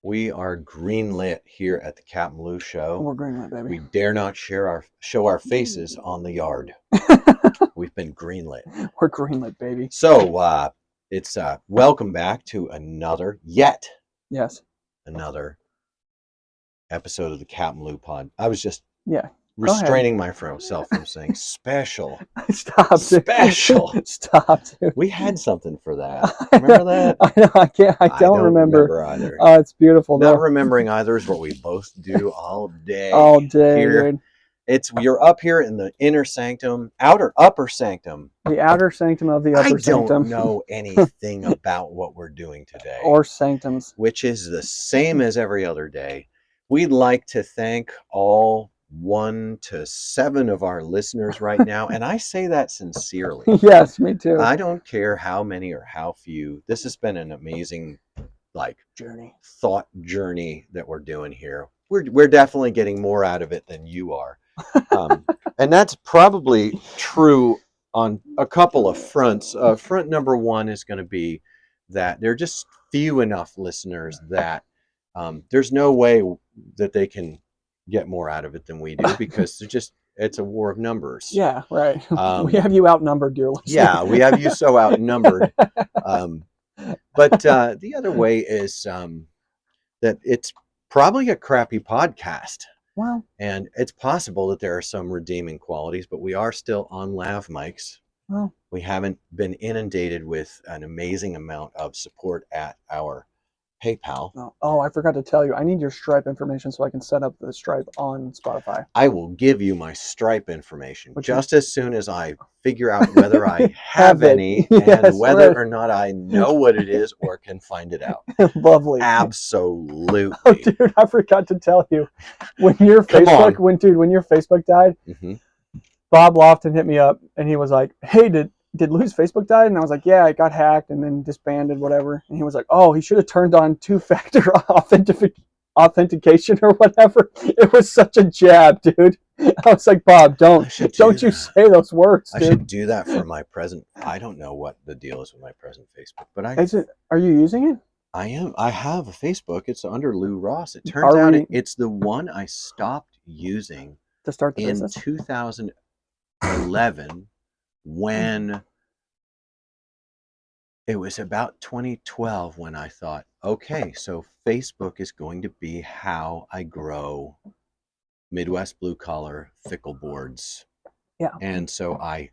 We are greenlit here at the CapmLew show. We're greenlit, We baby. dare not show our faces on the yard. We've been greenlit. We're greenlit, baby. So it's welcome back to yet Yes. another episode of the CapmLew pod. I was just Yeah. restraining myself from saying special. Stop. Special. Stop, dude. We had something for that. Remember that? I know. I can't. I don't remember. Either. Oh, it's beautiful. Not though. remembering either is what we both do all day. All day, here. Dude. You're up here in the inner sanctum, upper sanctum. The outer sanctum of the upper sanctum. I don't know anything about what we're doing today. Or sanctums. Which is the same as every other day. We'd like to thank all 1 to 7 of our listeners right now, and I say that sincerely. Yes, me too. I don't care how many or how few. This has been an amazing thought journey that we're doing here. We're definitely getting more out of it than you are. And that's probably true on a couple of fronts. Front number one is going to be that there are just few enough listeners that there's no way that they can get more out of it than we do, because it's a war of numbers. Yeah, right. We have you outnumbered, dear listener. Yeah, we have you so outnumbered. But the other way is that it's probably a crappy podcast. Well, and it's possible that there are some redeeming qualities, but we are still on lav mics. Well, we haven't been inundated with an amazing amount of support at our PayPal. Oh, I forgot to tell you. I need your Stripe information so I can set up the Stripe on Spotify. I will give you my Stripe information just as soon as I figure out whether I have any and whether or not I know what it is or can find it out. Lovely. Absolutely. Oh, dude, I forgot to tell you. When your Facebook died, Bob Lofton hit me up and he was like, "Hey, did Lou's Facebook die?" And I was like, "Yeah, it got hacked and then disbanded, whatever." And he was like, "Oh, he should have turned on two-factor authentication or whatever." It was such a jab, dude. I was like, "Bob, don't you say those words, dude." I should do that for my present. I don't know what the deal is with my present Facebook, but Are you using it? I am. I have a Facebook. It's under Lou Ross. It turns out it's the one I stopped using to start the business in 2011. When it was about 2012 when I thought, okay, so Facebook is going to be how I grow Midwest blue collar fickle boards. Yeah. And so I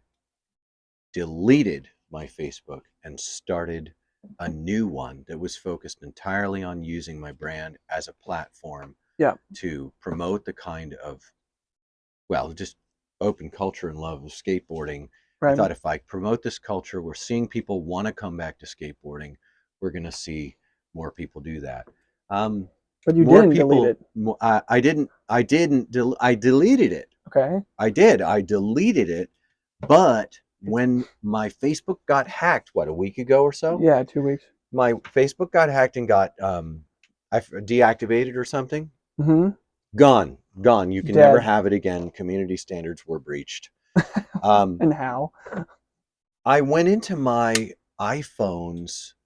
deleted my Facebook and started a new one that was focused entirely on using my brand as a platform to promote the kind of, just open culture and love of skateboarding. Right. I thought if I promote this culture, we're seeing people want to come back to skateboarding. We're going to see more people do that. But you didn't delete it. I didn't. I deleted it. Okay. I did. I deleted it. But when my Facebook got hacked, a week ago or so? Yeah, 2 weeks. My Facebook got hacked and got deactivated or something. Mm-hmm. Gone. You can never have it again. Community standards were breached. And how? I went into my iPhone's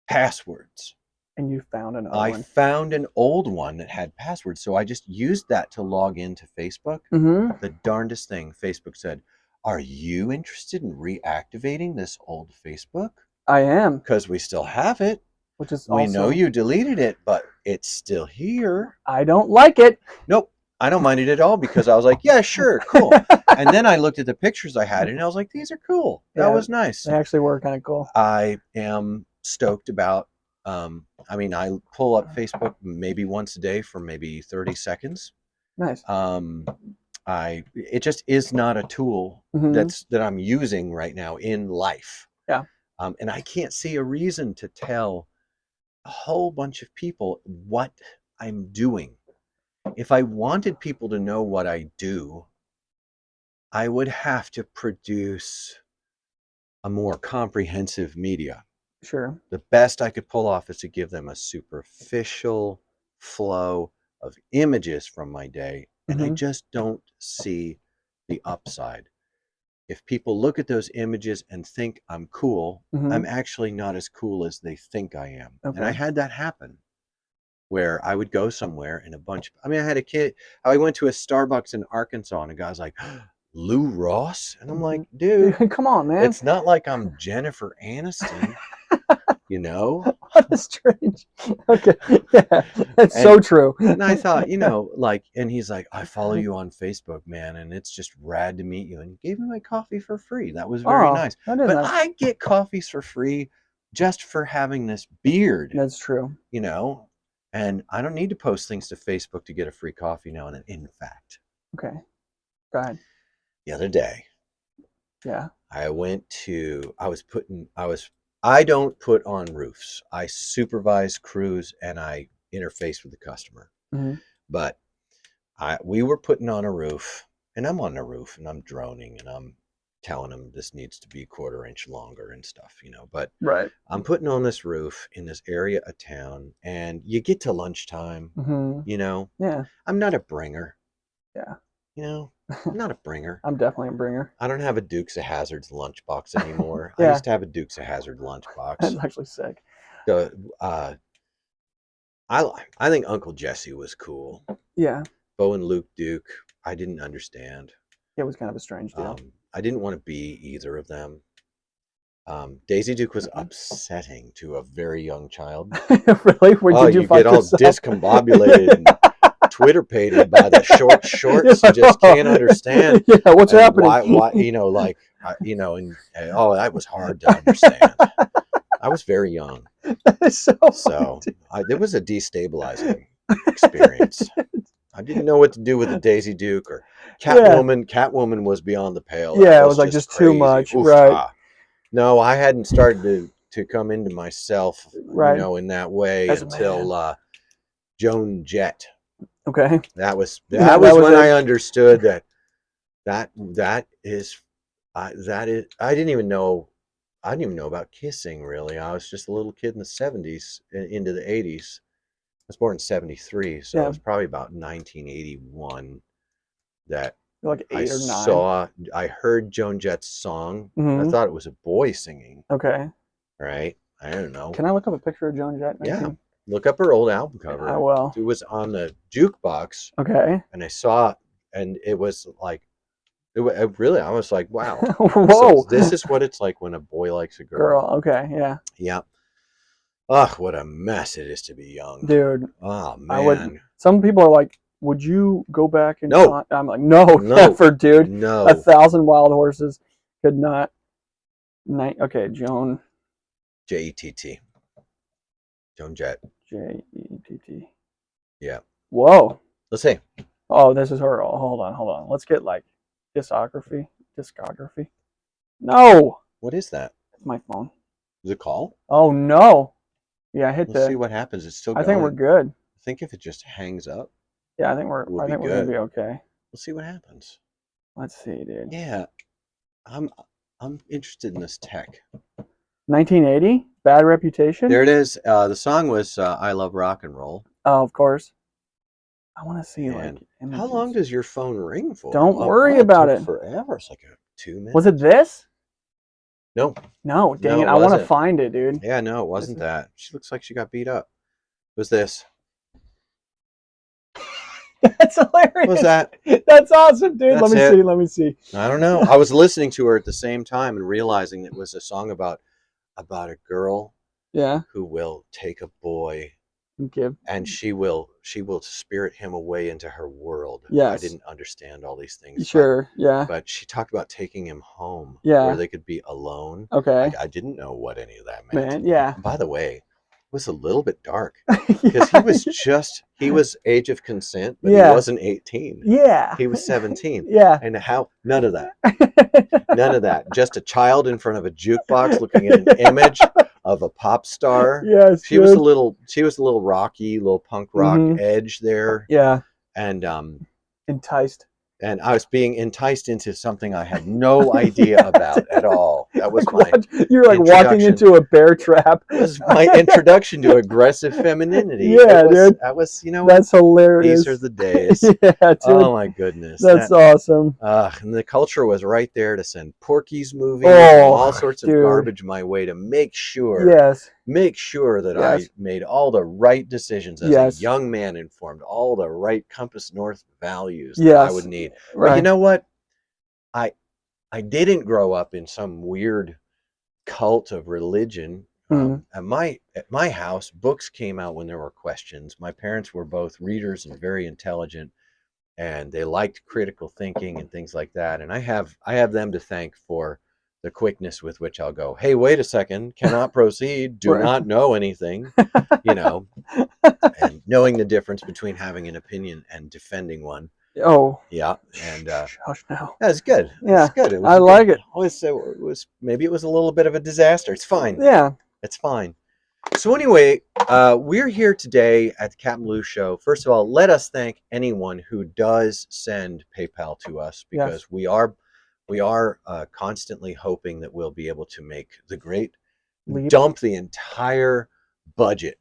passwords. And you found an old one? I found an old one that had passwords. So I just used that to log into Facebook. Mm-hmm. The darndest thing, Facebook said, "Are you interested in reactivating this old Facebook?" I am. Because we still have it. Which is we know you deleted it, but it's still here. I don't like it. Nope. I don't mind it at all, because I was like, yeah, sure, cool. And then I looked at the pictures I had and I was like, these are cool. That was nice. They actually were kind of cool. I am stoked about, I pull up Facebook maybe once a day for maybe 30 seconds. Nice. It just is not a tool that I'm using right now in life. Yeah. And I can't see a reason to tell a whole bunch of people what I'm doing. If I wanted people to know what I do, I would have to produce a more comprehensive media. Sure. The best I could pull off is to give them a superficial flow of images from my day, and I just don't see the upside. If people look at those images and think I'm cool, I'm actually not as cool as they think I am. Okay. And I had that happen. where I would go somewhere and I had a kid. I went to a Starbucks in Arkansas and a guy's like, Lou Ross? And I'm like, dude, come on, man. It's not like I'm Jennifer Aniston, you know? What a strange. Okay. Yeah. That's so true. And I thought, and he's like, I follow you on Facebook, man, and it's just rad to meet you. And he gave me my coffee for free. That was very nice. But nice. I get coffees for free just for having this beard. That's true. And I don't need to post things to Facebook to get a free coffee now and then. In fact. Okay. Go ahead. The other day. Yeah. I don't put on roofs. I supervise crews and I interface with the customer. Mm-hmm. But we were putting on a roof, and I'm on the roof and I'm droning and I'm telling them this needs to be 1/4 inch longer and stuff, But right. I'm putting on this roof in this area of town, and you get to lunchtime, Yeah. I'm not a bringer. Yeah. I'm not a bringer. I'm definitely a bringer. I don't have a Dukes of Hazzard's lunchbox anymore. I used to have a Dukes of Hazzard lunchbox. That's actually sick. I think Uncle Jesse was cool. Yeah. Bo and Luke Duke, I didn't understand. It was kind of a strange deal. I didn't want to be either of them. Daisy Duke was upsetting to a very young child. Really? Where did you find get all discombobulated and Twitter-pated by the shorts. You just can't understand. Yeah, what's happening? Why, that was hard to understand. I was very young. That is so it was a destabilizing experience. I didn't know what to do with the Daisy Duke or Catwoman. Yeah. Catwoman was beyond the pale. Yeah, it was like just too much. Oof, right. No, I hadn't started to come into myself, in that way until Joan Jett. Okay. That was when I understood that is I didn't even know about kissing, really. I was just a little kid in the 70s into the 80s. I was born in 73, so it was probably about 1981 that like 8 or 9. I heard Joan Jett's song. Mm-hmm. I thought it was a boy singing. Okay. Right? I don't know. Can I look up a picture of Joan Jett? Yeah. Look up her old album cover. I will. It was on the jukebox. Okay. And I saw, and it was like, I was like, wow. Whoa. So this is what it's like when a boy likes a girl. Okay, yeah. Yeah. Ugh, what a mess it is to be young. Dude. Oh, man. Some people are like, would you go back and... No. I'm like, no, never, dude. No. 1,000 wild horses could not... Okay, Joan. Jett. Joan Jett. Jett. Yeah. Whoa. Let's see. Oh, this is her. Oh, hold on. Let's get like discography. No. What is that? It's my phone. Is it call? Oh no. Yeah, I hit Let's see what happens. It's still going. I think we're good. I think if it just hangs up. Yeah, I think we're gonna be okay. We'll see what happens. Let's see, dude. Yeah. I'm interested in this tech. 1980? Bad Reputation? There it is. The song was I Love Rock and Roll. Oh, of course. I want to see images. How long does your phone ring for? Don't worry about it. Forever. It's like 2 minutes. Was it this? No. No, dang it. I want to find it, dude. Yeah, no, it wasn't that. She looks like she got beat up. It was this. That's hilarious. What was that? That's awesome, dude. Let me see. I don't know. I was listening to her at the same time and realizing it was a song about a girl who will take a boy and she will spirit him away into her world. Yes. I didn't understand all these things. Sure, but she talked about taking him home where they could be alone. Okay. I didn't know what any of that meant. Man, yeah. By the way, it was a little bit dark because he was age of consent, but he wasn't 18. Yeah. He was 17. Yeah. And none of that. None of that. Just a child in front of a jukebox looking at an image of a pop star. Yes. She was a little rocky, little punk rock edge there. Yeah. And enticed. And I was being enticed into something I had no idea about at all. That was you're like walking into a bear trap. It was my introduction to aggressive femininity. Yeah, dude. That's hilarious. These are the days. Yeah, dude. Oh my goodness. That's awesome. And the culture was right there to send Porky's movies and all sorts of garbage my way to make sure make sure that I made all the right decisions as a young man and formed all the right Compass North values that I would need. Right. But you know what? I didn't grow up in some weird cult of religion. At my house, books came out when there were questions. My parents were both readers and very intelligent, and they liked critical thinking and things like that. And I have them to thank for the quickness with which I'll go, hey, wait a second, cannot proceed, do not know anything, and knowing the difference between having an opinion and defending one. Oh. Yeah. And hush now. That's good. Yeah. It's good. I like it. Maybe it was a little bit of a disaster. It's fine. Yeah. It's fine. So anyway, we're here today at the CapmLew Show. First of all, let us thank anyone who does send PayPal to us, because we are constantly hoping that we'll be able to make the great dump the entire budget,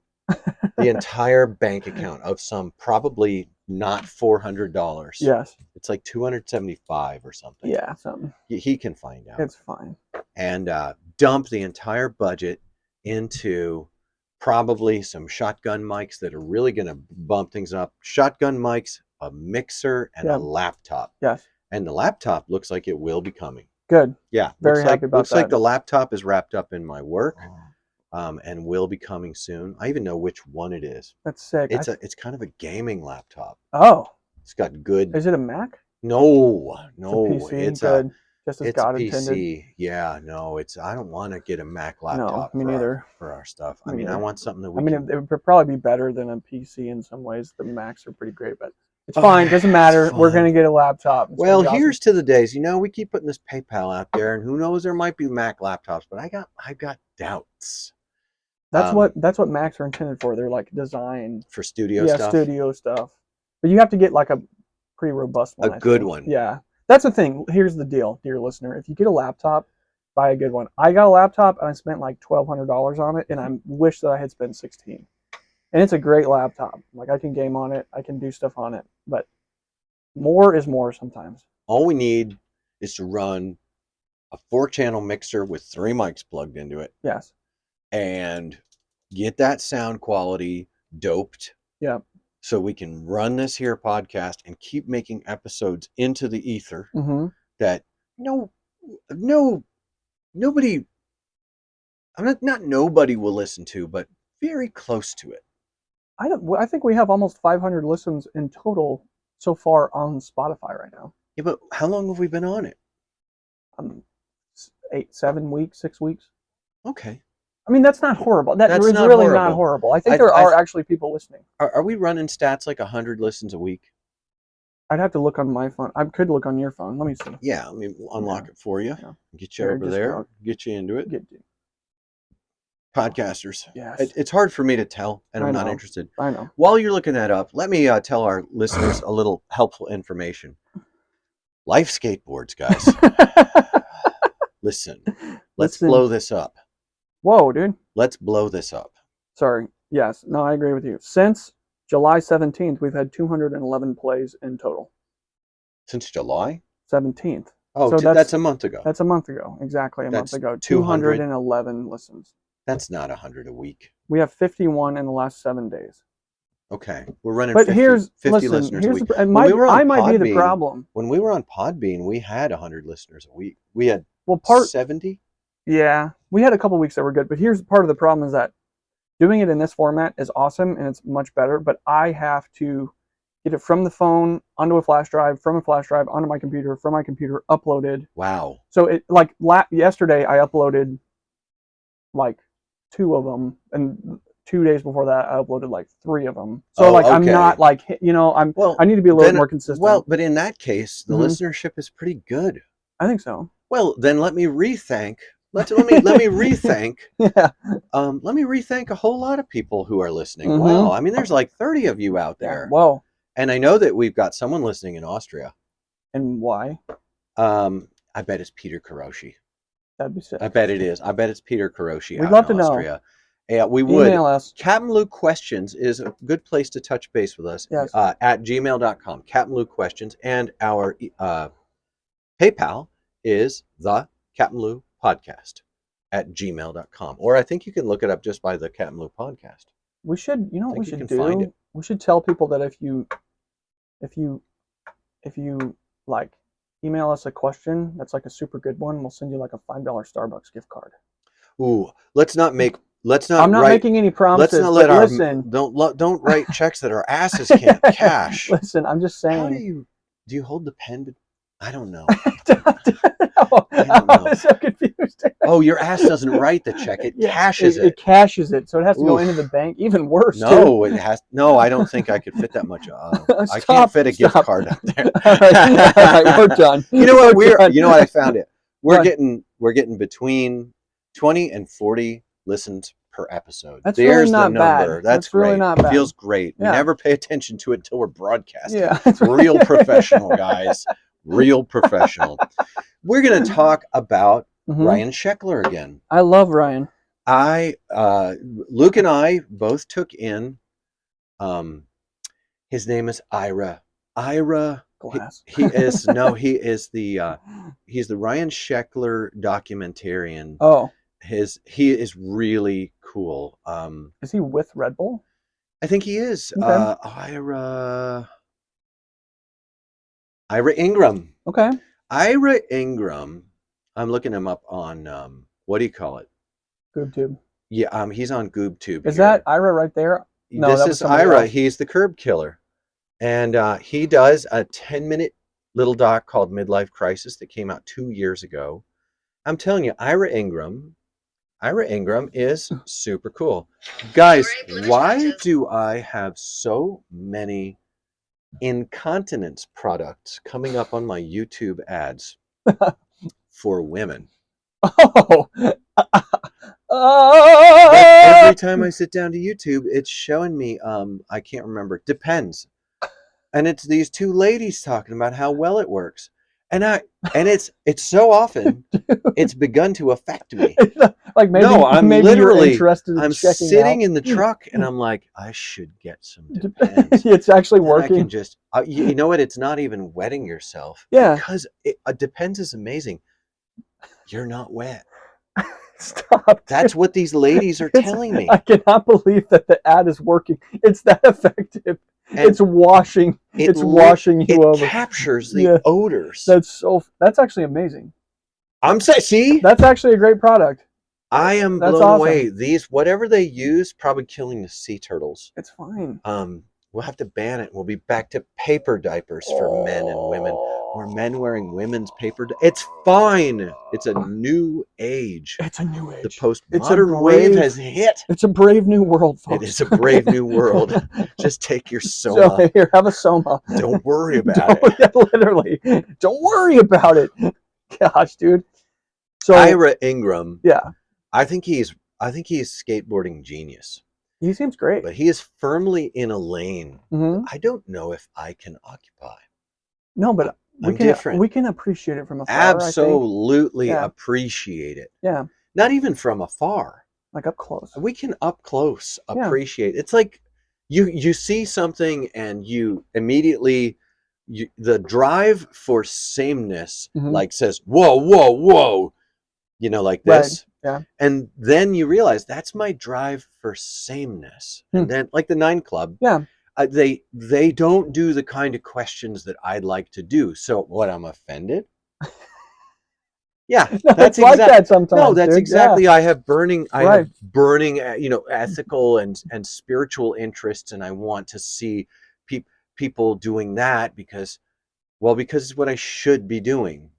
the entire bank account of some probably not $400. Yes. It's like $275 or something. Yeah, something. He can find out. It's fine. And dump the entire budget into probably some shotgun mics that are really going to bump things up. Shotgun mics, a mixer, and a laptop. Yes. And the laptop looks like it will be coming. Good. Yeah. Very happy about that. Looks like the laptop is wrapped up in my work. And will be coming soon. I even know which one it is. That's sick. It's kind of a gaming laptop. Oh. It's got good. Is it a Mac? No. It's a PC. Just as God PC. intended. Yeah, no, I don't want to get a Mac laptop. No, me neither. For our stuff. I mean, I want something that we. It would probably be better than a PC in some ways. The Macs are pretty great, but it's fine. Doesn't matter. We're gonna get a laptop. Well, here's to the days. We keep putting this PayPal out there, and who knows, there might be Mac laptops, but I've got doubts. That's what Macs are intended for. They're like designed for studio stuff. Yeah, studio stuff. But you have to get like a pretty robust one. A good one. Yeah. That's the thing. Here's the deal, dear listener. If you get a laptop, buy a good one. I got a laptop and I spent like $1,200 on it, and I wish that I had spent $1,600. And it's a great laptop. Like, I can game on it, I can do stuff on it, but more is more sometimes. All we need is to run a 4-channel mixer with 3 mics plugged into it. Yes. And get that sound quality doped. Yeah. So we can run this here podcast and keep making episodes into the ether that nobody, not nobody will listen to, but very close to it. I think we have almost 500 listens in total so far on Spotify right now. Yeah, but how long have we been on it? 7 weeks, 6 weeks. Okay. I mean, that's not horrible. That's really not horrible. I think there are actually people listening. Are we running stats like 100 listens a week? I'd have to look on my phone. I could look on your phone. Let me see. Yeah, let me unlock it for you. Yeah. Get you over there. Get you into it. Podcasters. Yes. It's hard for me to tell, and I'm not interested. I know. While you're looking that up, let me tell our listeners a little helpful information. Life skateboards, guys. Listen. Let's blow this up. Whoa, dude. Let's blow this up. Sorry. Yes. No, I agree with you. Since July 17th, we've had 211 plays in total. Since July 17th. Oh, so that's a month ago. That's a month ago. Exactly a month ago. 211 listens. That's not 100 a week. We have 51 in the last 7 days. Okay. We're running 50 listeners a week. I might be the problem. When we were on Podbean, we had 100 listeners a week. We had 70? Yeah. We had a couple weeks that were good, but here's part of the problem is that doing it in this format is awesome and it's much better, but I have to get it from the phone onto a flash drive, from a flash drive onto my computer, from my computer uploaded. Wow. So it yesterday I uploaded like 2 of them, and 2 days before that I uploaded like 3 of them. So I'm not like, I need to be a little more consistent. Well, but in that case, the listenership is pretty good. I think so. Well, then let me rethink. Let me rethink. Yeah. Let me rethink a whole lot of people who are listening. Wow. I mean, there's like 30 of you out there. Yeah. Whoa. And I know that we've got someone listening in Austria. And why? I bet it's Peter Karoshi. That'd be sick. I bet it is. I bet it's Peter Karoshi. We'd love to know. Yeah, we would. Email us. CapmLew Questions is a good place to touch base with us. Yes. At gmail.com. CapmLew Questions. And our PayPal is the CapmLew Podcast. gmail.com. Or I think you can look it up just by the CapmLew podcast. We should, you know what we think you should can find do? it. We should tell people that if you like email us a question that's like a super good one, we'll send you like a $5 Starbucks gift card. Ooh, let's not I'm not making any promises. Let's not let but listen, don't write checks that our asses can't cash. Listen, I'm just saying. How do you hold the pen? I don't know. I was so confused. Oh, your ass doesn't write the check; it cashes it. It cashes it, so it has to go into the bank. Even worse. No, it has. No, I don't think I could fit that much. I can't fit a gift card up there. All right, we're done. You know what? You know what? I found it. We're getting between 20 and 40 listens per episode. That's There's really not the number. bad. That's great. Really not bad. Feels great. Yeah. We never pay attention to it until we're broadcasting. Yeah. Real professional, guys. Real professional. We're going to talk about Ryan Sheckler again. I love Ryan. Luke and I both took in, his name is Ira Glass. He's the Ryan Sheckler documentarian. Oh. He is really cool. Is he with Redbull? I think he is. Okay. Ira Ingram. Okay. Ira Ingram. I'm looking him up on what do you call it? GoobTube. Yeah, he's on GoobTube. Is that Ira right there? No, this is Ira. He's the curb killer. And he does a 10-minute little doc called Midlife Crisis that came out 2 years ago. I'm telling you, Ira Ingram is super cool. Guys, why do I have so many incontinence products coming up on my YouTube ads for women? Oh. Every time I sit down to YouTube, it's showing me, I can't remember, Depends. And it's these two ladies talking about how well it works. And it's so often it's begun to affect me. Like maybe, no, I'm maybe literally you're interested in I'm checking sitting out. in the truck and I'm like, I should get some Depends. It's actually and working. I can just you know what? It's not even wetting yourself. Yeah. Because Depends is amazing. You're not wet. Stop. That's what these ladies are telling me. I cannot believe that the ad is working. It's that effective. And it's washing you over. It captures the odors. That's actually amazing. See? That's actually a great product. I am blown away. These, whatever they use, probably killing the sea turtles. It's fine. We'll have to ban it. We'll be back to paper diapers for men and women. Or men wearing women's paper. It's fine. It's a new age. It's a new age. The postmodern wave has hit. It's a brave new world, folks. It is a brave new world. Just take your Soma. So, here, have a Soma. Don't worry about it. Yeah, literally. Don't worry about it. Gosh, dude. So Ira Ingram. Yeah. I think he's skateboarding genius. He seems great. But he is firmly in a lane I don't know if I can occupy. No, but I'm different. We can appreciate it from afar. Absolutely appreciate it. Yeah. Not even from afar. Like up close. We can up close appreciate. It's like you see something and you immediately the drive for sameness like says, whoa, whoa, whoa. You know, like this. Right. Yeah. And then you realize that's my drive for sameness. And then like the 9 Club. Yeah. They don't do the kind of questions that I'd like to do. So what, I'm offended? Yeah, no, that's like that sometimes. No, that's exactly. Yeah. I have burning, ethical and spiritual interests, and I want to see people doing that because it's what I should be doing.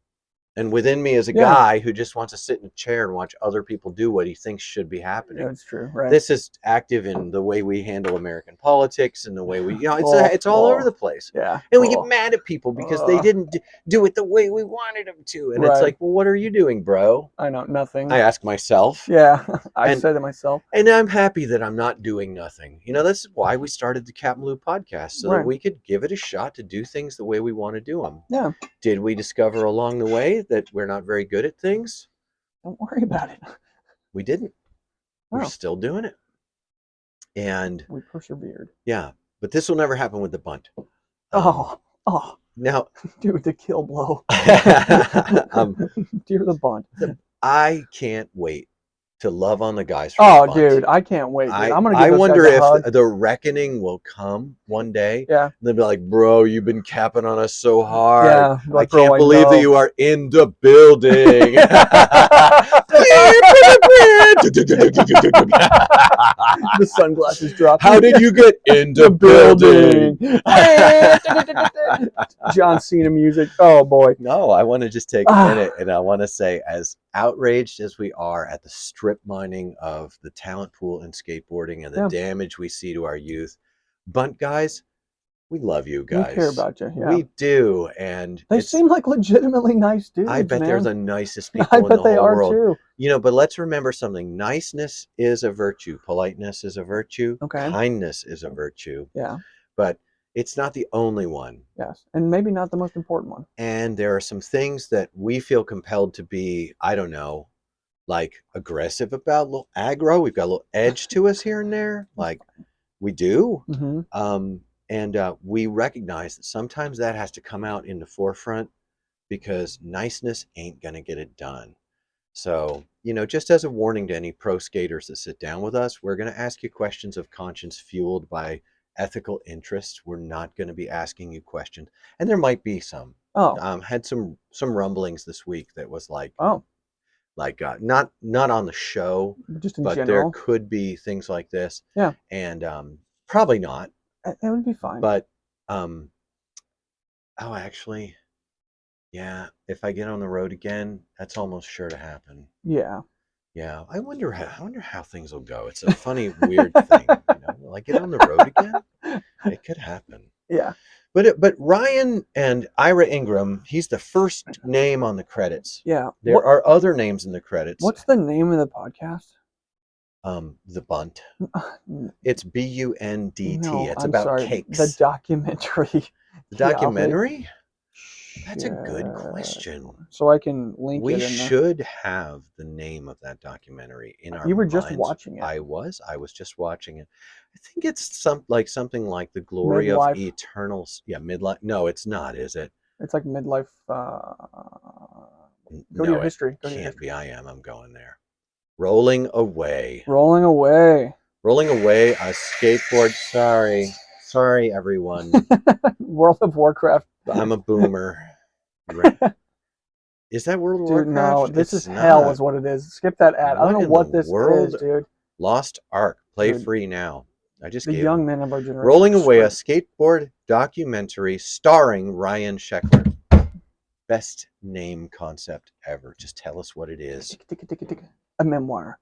And within me is a guy who just wants to sit in a chair and watch other people do what he thinks should be happening. That's true. Right. This is active in the way we handle American politics and the way we, it's all over the place. Yeah. And we get mad at people because they didn't do it the way we wanted them to. And it's like, well, what are you doing, bro? I know, nothing. I ask myself. Yeah. I say to myself. And I'm happy that I'm not doing nothing. This is why we started the CapmLew podcast, so that we could give it a shot to do things the way we want to do them. Yeah. Did we discover along the way that we're not very good at things? Don't worry about it. We didn't. We're still doing it. And we persevered. Yeah. But this will never happen with the bunt. Now, dude, the kill blow. Dear the bunt. I can't wait to love on the guys from Oh, Bunt. dude, I can't wait, dude. I'm gonna give I those wonder guys a if hug. the reckoning will come one day. Yeah. And they'll be like, bro, you've been capping on us so hard. Yeah. I can't believe that you are in the building. The sunglasses drop. How did you get in the building? John Cena music. Oh boy. No, I want to just take a minute and I want to say, as outraged as we are at the strip mining of the talent pool in skateboarding and the damage we see to our youth, Bunt guys, we love you guys. We care about you. Yeah. We do, and they seem like legitimately nice dudes. I bet man. they're the nicest people I in bet the they whole are world. too. You know, but let's remember something: niceness is a virtue, politeness is a virtue, kindness is a virtue. Yeah, but it's not the only one. Yes, and maybe not the most important one. And there are some things that we feel compelled to be, I don't know, like aggressive about, a little aggro. We've got a little edge to us here and there, like we do. Mm-hmm. And we recognize that sometimes that has to come out in the forefront because niceness ain't going to get it done. So, you know, just as a warning to any pro skaters that sit down with us, we're going to ask you questions of conscience fueled by ethical interest. We're not going to be asking you questions. And there might be some. Had some rumblings this week that was like, not on the show, just in but general. There could be things like this. Yeah. And probably not. It would be fine. But, actually, yeah, if I get on the road again, that's almost sure to happen. Yeah. Yeah. I wonder how things will go. It's a funny, weird thing. You know, will I get on the road again? It could happen. Yeah. But Ryan and Ira Ingram, he's the first name on the credits. Yeah. There are other names in the credits. What's the name of the podcast? The Bunt. It's BUNDT. No, it's I'm about sorry. cakes. The documentary. The documentary? That's a good question. So I can link it. We should have the name of that documentary in our You were minds. just watching it. I was just watching it. I think it's something like The Glory of Eternal. Yeah, midlife. No, it's not, is it? It's like midlife. Go to your history. Go to your history. I'm going there. Rolling away. Rolling away. Rolling away a skateboard. Sorry, everyone. World of Warcraft. I'm a boomer. Is that World of Warcraft? No, this is hell is what it is. Skip that ad. I don't know what this is, dude. Lost Ark. Play free now. I just the young men of our generation. Rolling Away, a skateboard documentary starring Ryan Sheckler. Best name concept ever. Just tell us what it is. A memoir.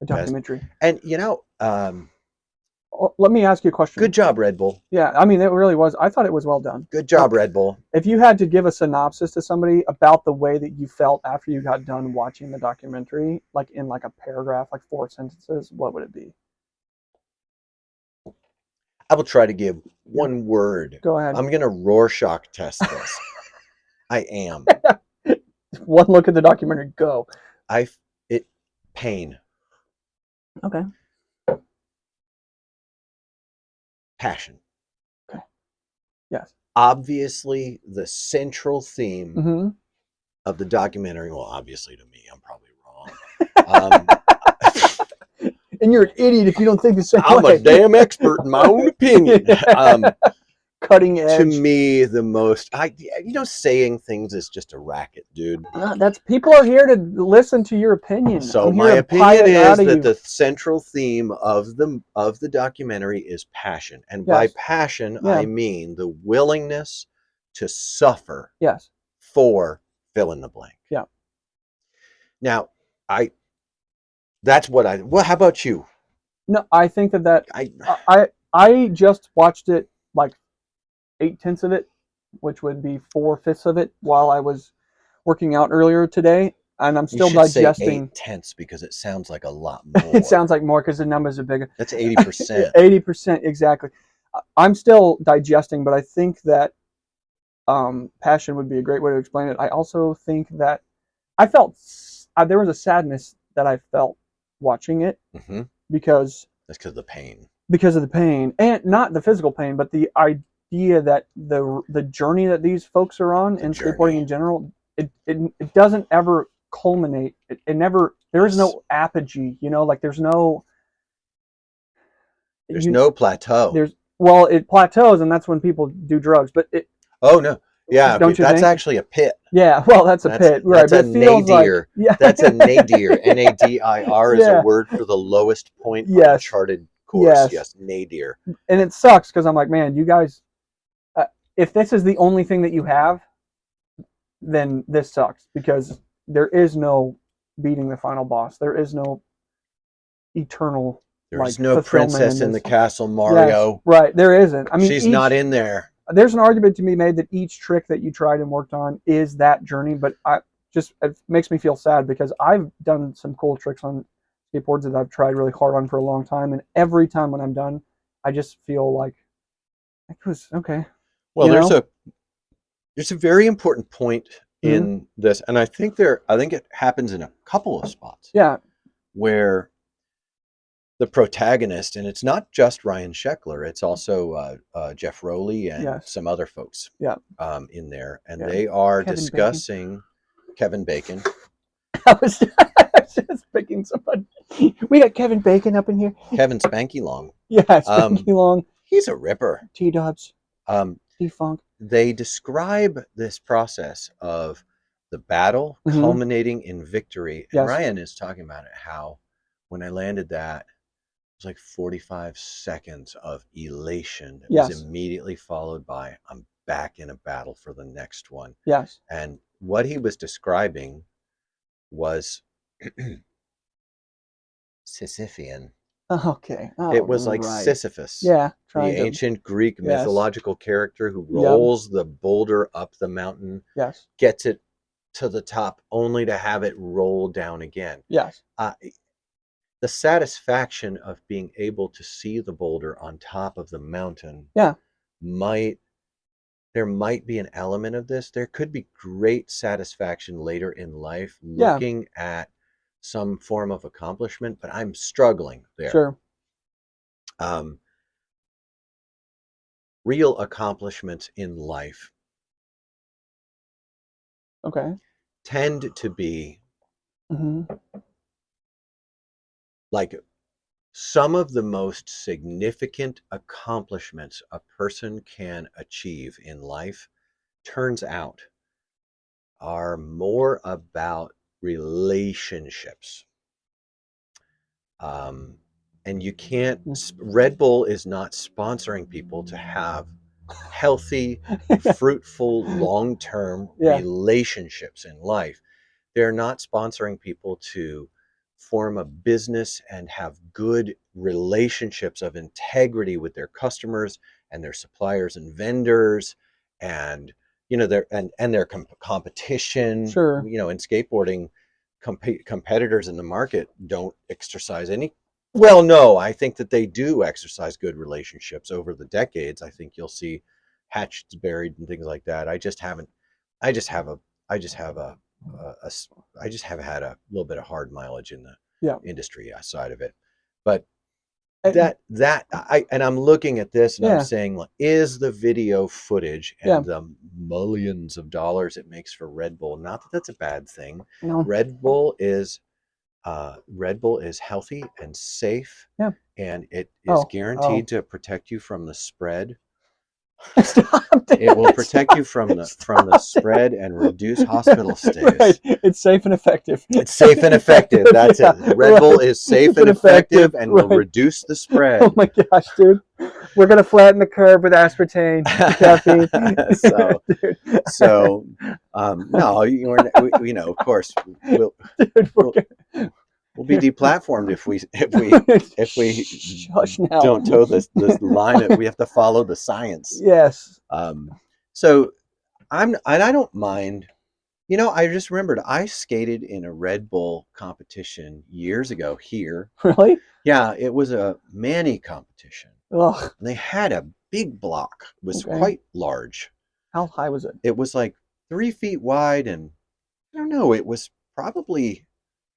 A documentary. And, you know... let me ask you a question. Good job, Redbull. Yeah, I mean, it really was. I thought it was well done. Good job, Redbull. If you had to give a synopsis to somebody about the way that you felt after you got done watching the documentary, like in like a paragraph, like 4 sentences, what would it be? I will try to give one word. Go ahead. I'm going to Rorschach test this. I am. One look at the documentary, go. Pain. Okay. Passion. Okay. Yes. Obviously, the central theme of the documentary, well, obviously to me, I'm probably wrong. And you're an idiot if you don't think the same way. I'm a damn expert in my own opinion. Cutting edge. To me, the most, saying things is just a racket, dude. That's people are here to listen to your opinion. So my opinion is that the central theme of the documentary is passion, and by passion I mean the willingness to suffer. Yes. For fill in the blank. Yeah. Now, that's what well, how about you? No, I think that I just watched it like 8/10 of it, which would be 4/5 of it, while I was working out earlier today, and I'm still digesting. Say 8/10 because it sounds like a lot more. It sounds like more because the numbers are bigger. That's 80%. 80%, exactly. I'm still digesting, but I think that passion would be a great way to explain it. I also think that I felt there was a sadness that I felt watching it because that's because of the pain. Because of the pain, and not the physical pain, but the idea that the journey that these folks are on and skateboarding in general, it doesn't ever culminate. It never There is no apogee, you know, like there's no plateau. Well, it plateaus, and that's when people do drugs. But oh no, yeah, okay. That's think? actually a pit. Yeah, well, that's a pit, right? That's a nadir. Yeah, that's a nadir. Nadir is a word for the lowest point on a charted course. Yes, nadir. And it sucks because I'm like, man, you guys, if this is the only thing that you have, then this sucks because there is no beating the final boss. There is no eternal. There's no princess in the castle, Mario. Yes, right, there isn't. I mean, she's not in there. There's an argument to be made that each trick that you tried and worked on is that journey, but it makes me feel sad because I've done some cool tricks on skateboards that I've tried really hard on for a long time, and every time when I'm done, I just feel like it was okay. Well, there's a very important point in this, and I think it happens in a couple of spots. Yeah, where the protagonist, and it's not just Ryan Sheckler, it's also Jeff Rowley and some other folks in there, and they are discussing Kevin Bacon. I was just picking somebody. We got Kevin Bacon up in here. Kevin Spanky Long. Yeah, Spanky Long. He's a ripper. T-Dubs. T-Funk. They describe this process of the battle culminating in victory. And Ryan is talking about it, how when I landed that, it was like 45 seconds of elation that was immediately followed by, I'm back in a battle for the next one. Yes. And what he was describing was Sisyphian. Okay. Oh, it was like Sisyphus. Yeah. The ancient Greek mythological character who rolls the boulder up the mountain, gets it to the top only to have it roll down again. Yes. The satisfaction of being able to see the boulder on top of the mountain there might be an element of this. There could be great satisfaction later in life looking at some form of accomplishment, but I'm struggling there. Sure. Real accomplishments in life tend to be like some of the most significant accomplishments a person can achieve in life, turns out, are more about relationships. And you can't, Red Bull is not sponsoring people to have healthy, fruitful, long-term relationships in life. They're not sponsoring people to form a business and have good relationships of integrity with their customers and their suppliers and vendors, and their competition. Sure. In skateboarding, competitors in the market don't exercise any. Well, no, I think that they do exercise good relationships over the decades. I think you'll see hatchets buried and things like that. I just haven't had a little bit of hard mileage in the industry side of it. But I'm looking at this and I'm saying, like, is the video footage and the millions of dollars it makes for Red Bull, not that that's a bad thing. No. Red Bull is healthy and safe, and it is guaranteed to protect you from the spread. It will protect you from the spread and reduce hospital stays. Right. It's safe and effective. It's safe and effective. That's it. Red Bull is safe and effective and will reduce the spread. Oh my gosh, dude. We're going to flatten the curve with aspartame, caffeine. No, of course, we'll be deplatformed if we don't toe this line. We have to follow the science. Yes. So I don't mind. I just remembered I skated in a Red Bull competition years ago here. Really? Yeah, it was a Manny competition. Ugh. And they had a big block. It was quite large. How high was it? It was like 3 feet wide, and I don't know, it was probably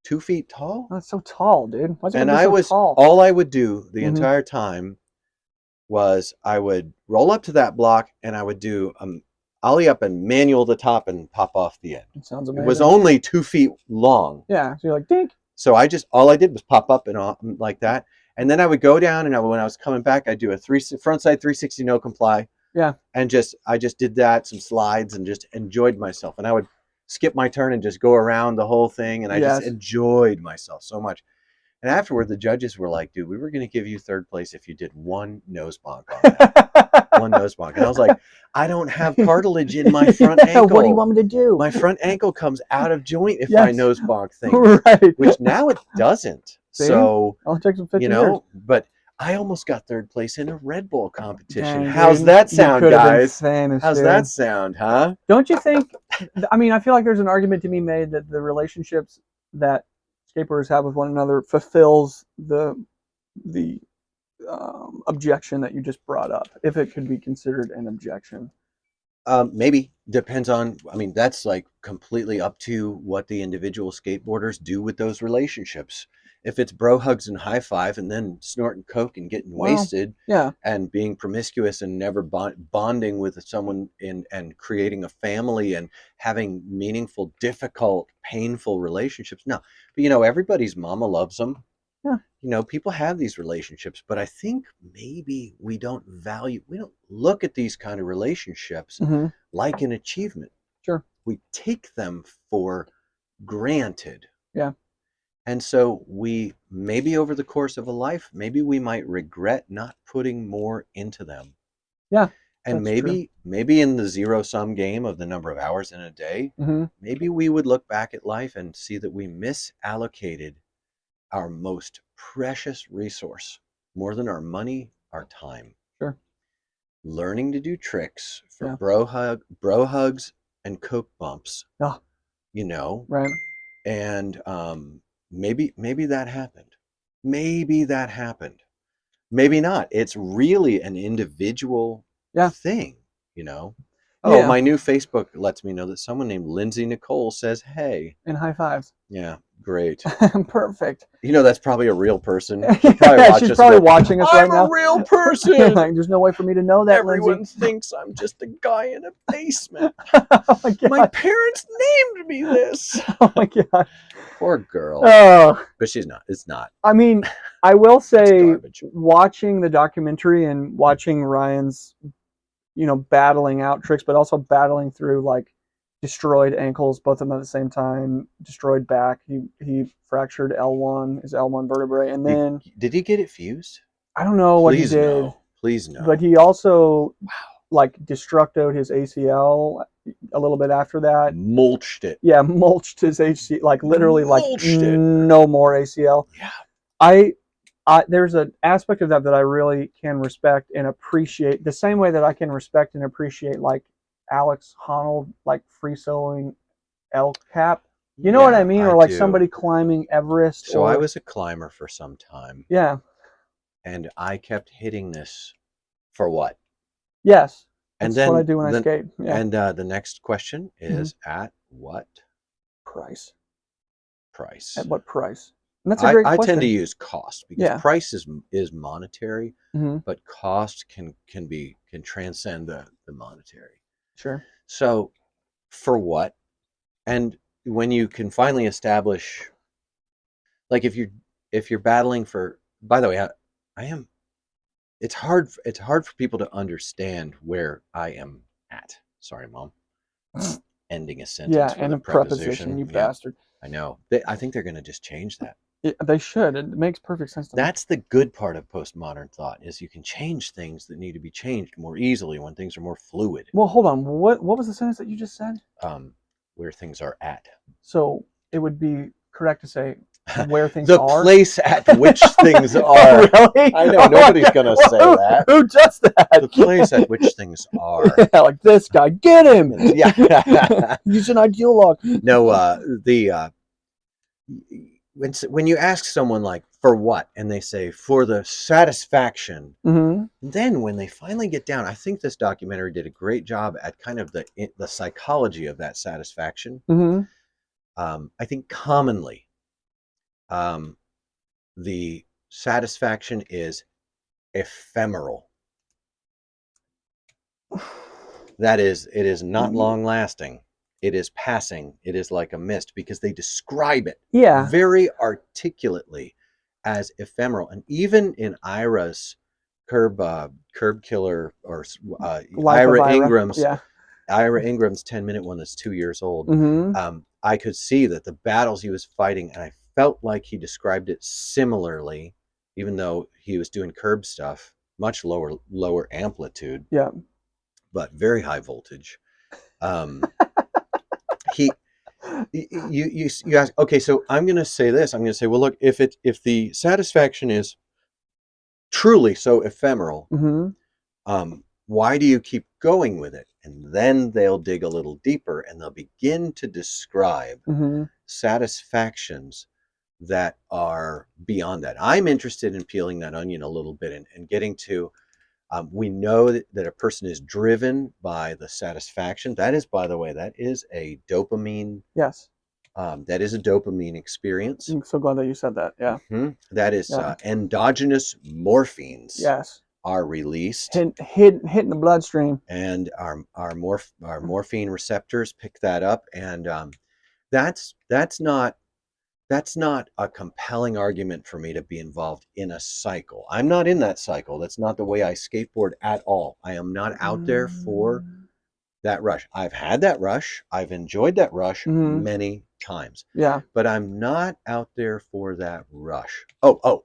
2 feet tall. That's so tall, dude. And all I would do the entire time was I would roll up to that block and I would do ollie up and manual the top and pop off the end. It sounds amazing. It was only 2 feet long. Yeah, so you're like, dink. So all I did was pop up and like that. And then I would go down, and when I was coming back, I'd do a frontside 360 no comply. Yeah. And I just did that, some slides, and just enjoyed myself. And I would skip my turn and just go around the whole thing. And I just enjoyed myself so much. And afterward, the judges were like, dude, we were going to give you third place if you did one nose bonk on that. One nose bonk. And I was like, I don't have cartilage in my front ankle. What do you want me to do? My front ankle comes out of joint if I nose bonk things. Right. Which now it doesn't. See? So, I'll take some 50 years. But I almost got third place in a Redbull competition. Dang, how's dude, that sound, guys? Famous, how's dude. that sound, huh? Don't you think? I mean, I feel like there's an argument to be made that the relationships that skateboarders have with one another fulfills the objection that you just brought up, if it could be considered an objection. Maybe. Depends on, I mean, that's like completely up to what the individual skateboarders do with those relationships. If it's bro hugs and high five and then snorting coke and getting wasted, and being promiscuous and never bonding with someone and creating a family and having meaningful, difficult, painful relationships. No, but everybody's mama loves them. Yeah. People have these relationships, but I think maybe we don't look at these kind of relationships like an achievement. Sure. We take them for granted. Yeah. And so we maybe over the course of a life, maybe we might regret not putting more into them. Yeah. And maybe in the zero-sum game of the number of hours in a day, maybe we would look back at life and see that we misallocated our most precious resource, more than our money, our time. Sure. Learning to do tricks for bro hugs and coke bumps. Yeah. Right. And maybe that happened. Maybe that happened. Maybe not. It's really an individual thing, Oh, my new Facebook lets me know that someone named Lindsay Nicole says, hey. And high fives. Yeah, great. Perfect. That's probably a real person. She's probably watching us right now. I'm a real person. There's no way for me to know that, Everyone Lindsay. Thinks I'm just a guy in a basement. Oh my God. My parents named me this. Oh my God. Poor girl. Oh. But she's not. It's not. I mean, I will say, watching the documentary and watching Ryan's, battling out tricks, but also battling through like destroyed ankles, both of them at the same time, destroyed back. He fractured his L1 vertebrae, and then did he get it fused? I don't know what he did. No. Please no. But he also like destructoed his ACL a little bit after that. Mulched it. Yeah, mulched his ACL, like literally no more ACL. Yeah. There's an aspect of that I really can respect and appreciate, the same way that I can respect and appreciate like Alex Honnold, like free soloing El Cap. You know what I mean? Or like somebody climbing Everest. So I was a climber for some time. Yeah. And I kept hitting this for what? Yes. That's what I do when I skate. Yeah. And the next question is at what price? Price. At what price? And that's a great question. I tend to use cost because price is monetary, but cost can transcend the monetary. Sure. So for what? And when you can finally establish, like if you're battling for, by the way, I am, it's hard for people to understand where I am at. Sorry, Mom. Ending a sentence. Yeah, and a preposition, you bastard. I know. I think they're going to just change that. They should. It makes perfect sense to me. That's the good part of postmodern thought, is you can change things that need to be changed more easily when things are more fluid. Well, hold on. What was the sentence that you just said? Where things are at. So it would be correct to say where things the are? The place at which things are. Really? I know, nobody's going to say that. Who does that? The place at which things are. Yeah, like this guy. Get him! Yeah. Use an ideologue. No, when you ask someone like, for what? And they say, for the satisfaction. Then when they finally get down, I think this documentary did a great job at kind of the psychology of that satisfaction. I think commonly the satisfaction is ephemeral. That is, it is not long lasting. it is passing. It is like a mist, because they describe it very articulately as ephemeral. And even in Ira's Curb Killer, or Ira Ingram's Ira Ingram's 10-minute one that's 2 years old, I could see that the battles he was fighting, and I felt like he described it similarly, even though he was doing curb stuff, much lower amplitude, but very high voltage. You ask, okay, so I'm going to say this. I'm going to say, well, look, if the satisfaction is truly so ephemeral, why do you keep going with it? And then they'll dig a little deeper, and they'll begin to describe satisfactions that are beyond that. I'm interested in peeling that onion a little bit and getting to, we know that a person is driven by the satisfaction. That is, by the way, that is a dopamine. Yes. That is a dopamine experience. I'm so glad that you said that. Yeah. That is endogenous morphines. Yes. Are released, hitting the bloodstream, and our morphine receptors pick that up, and that's not a compelling argument for me to be involved in a cycle. I'm not in that cycle. That's not the way I skateboard at all. I am not out there for that rush. I've had that rush. I've enjoyed that rush many times. Yeah. But I'm not out there for that rush. Oh.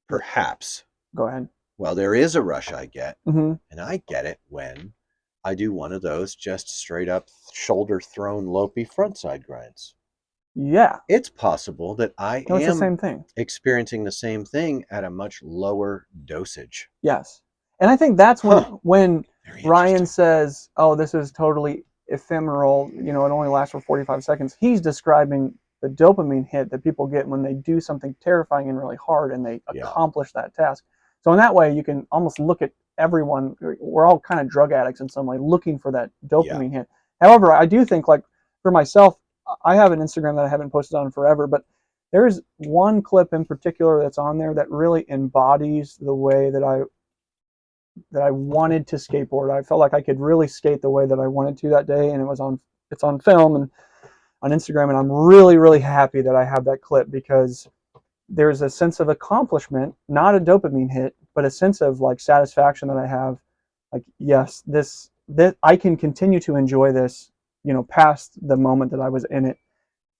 Perhaps. Go ahead. Well, there is a rush I get, and I get it when I do one of those just straight up shoulder thrown lopey frontside grinds. Yeah. It's possible that I am the same thing. Experiencing the same thing at a much lower dosage. Yes. And I think that's when Ryan says, oh, this is totally ephemeral, it only lasts for 45 seconds. He's describing the dopamine hit that people get when they do something terrifying and really hard and they accomplish that task. So in that way, you can almost look at everyone. We're all kind of drug addicts in some way, looking for that dopamine hit. However, I do think, like, for myself, I have an Instagram that I haven't posted on forever, but there's one clip in particular that's on there that really embodies the way that I wanted to skateboard. I felt like I could really skate the way that I wanted to that day, and it's on film and on Instagram, and I'm really, really happy that I have that clip, because there's a sense of accomplishment, not a dopamine hit, but a sense of like satisfaction that I have. Like, yes, this I can continue to enjoy this, past the moment that I was in it,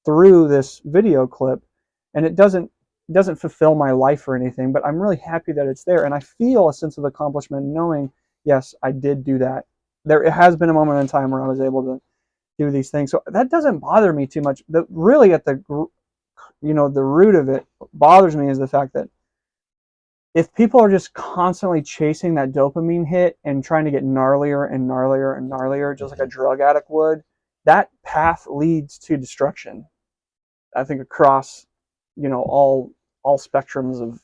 through this video clip, and it doesn't fulfill my life or anything, but I'm really happy that it's there, and I feel a sense of accomplishment knowing, yes, I did do that. It has been a moment in time where I was able to do these things, so that doesn't bother me too much. Really, at the root of it bothers me is the fact that if people are just constantly chasing that dopamine hit and trying to get gnarlier and gnarlier and gnarlier, just like a drug addict would, that path leads to destruction. I think across, all spectrums of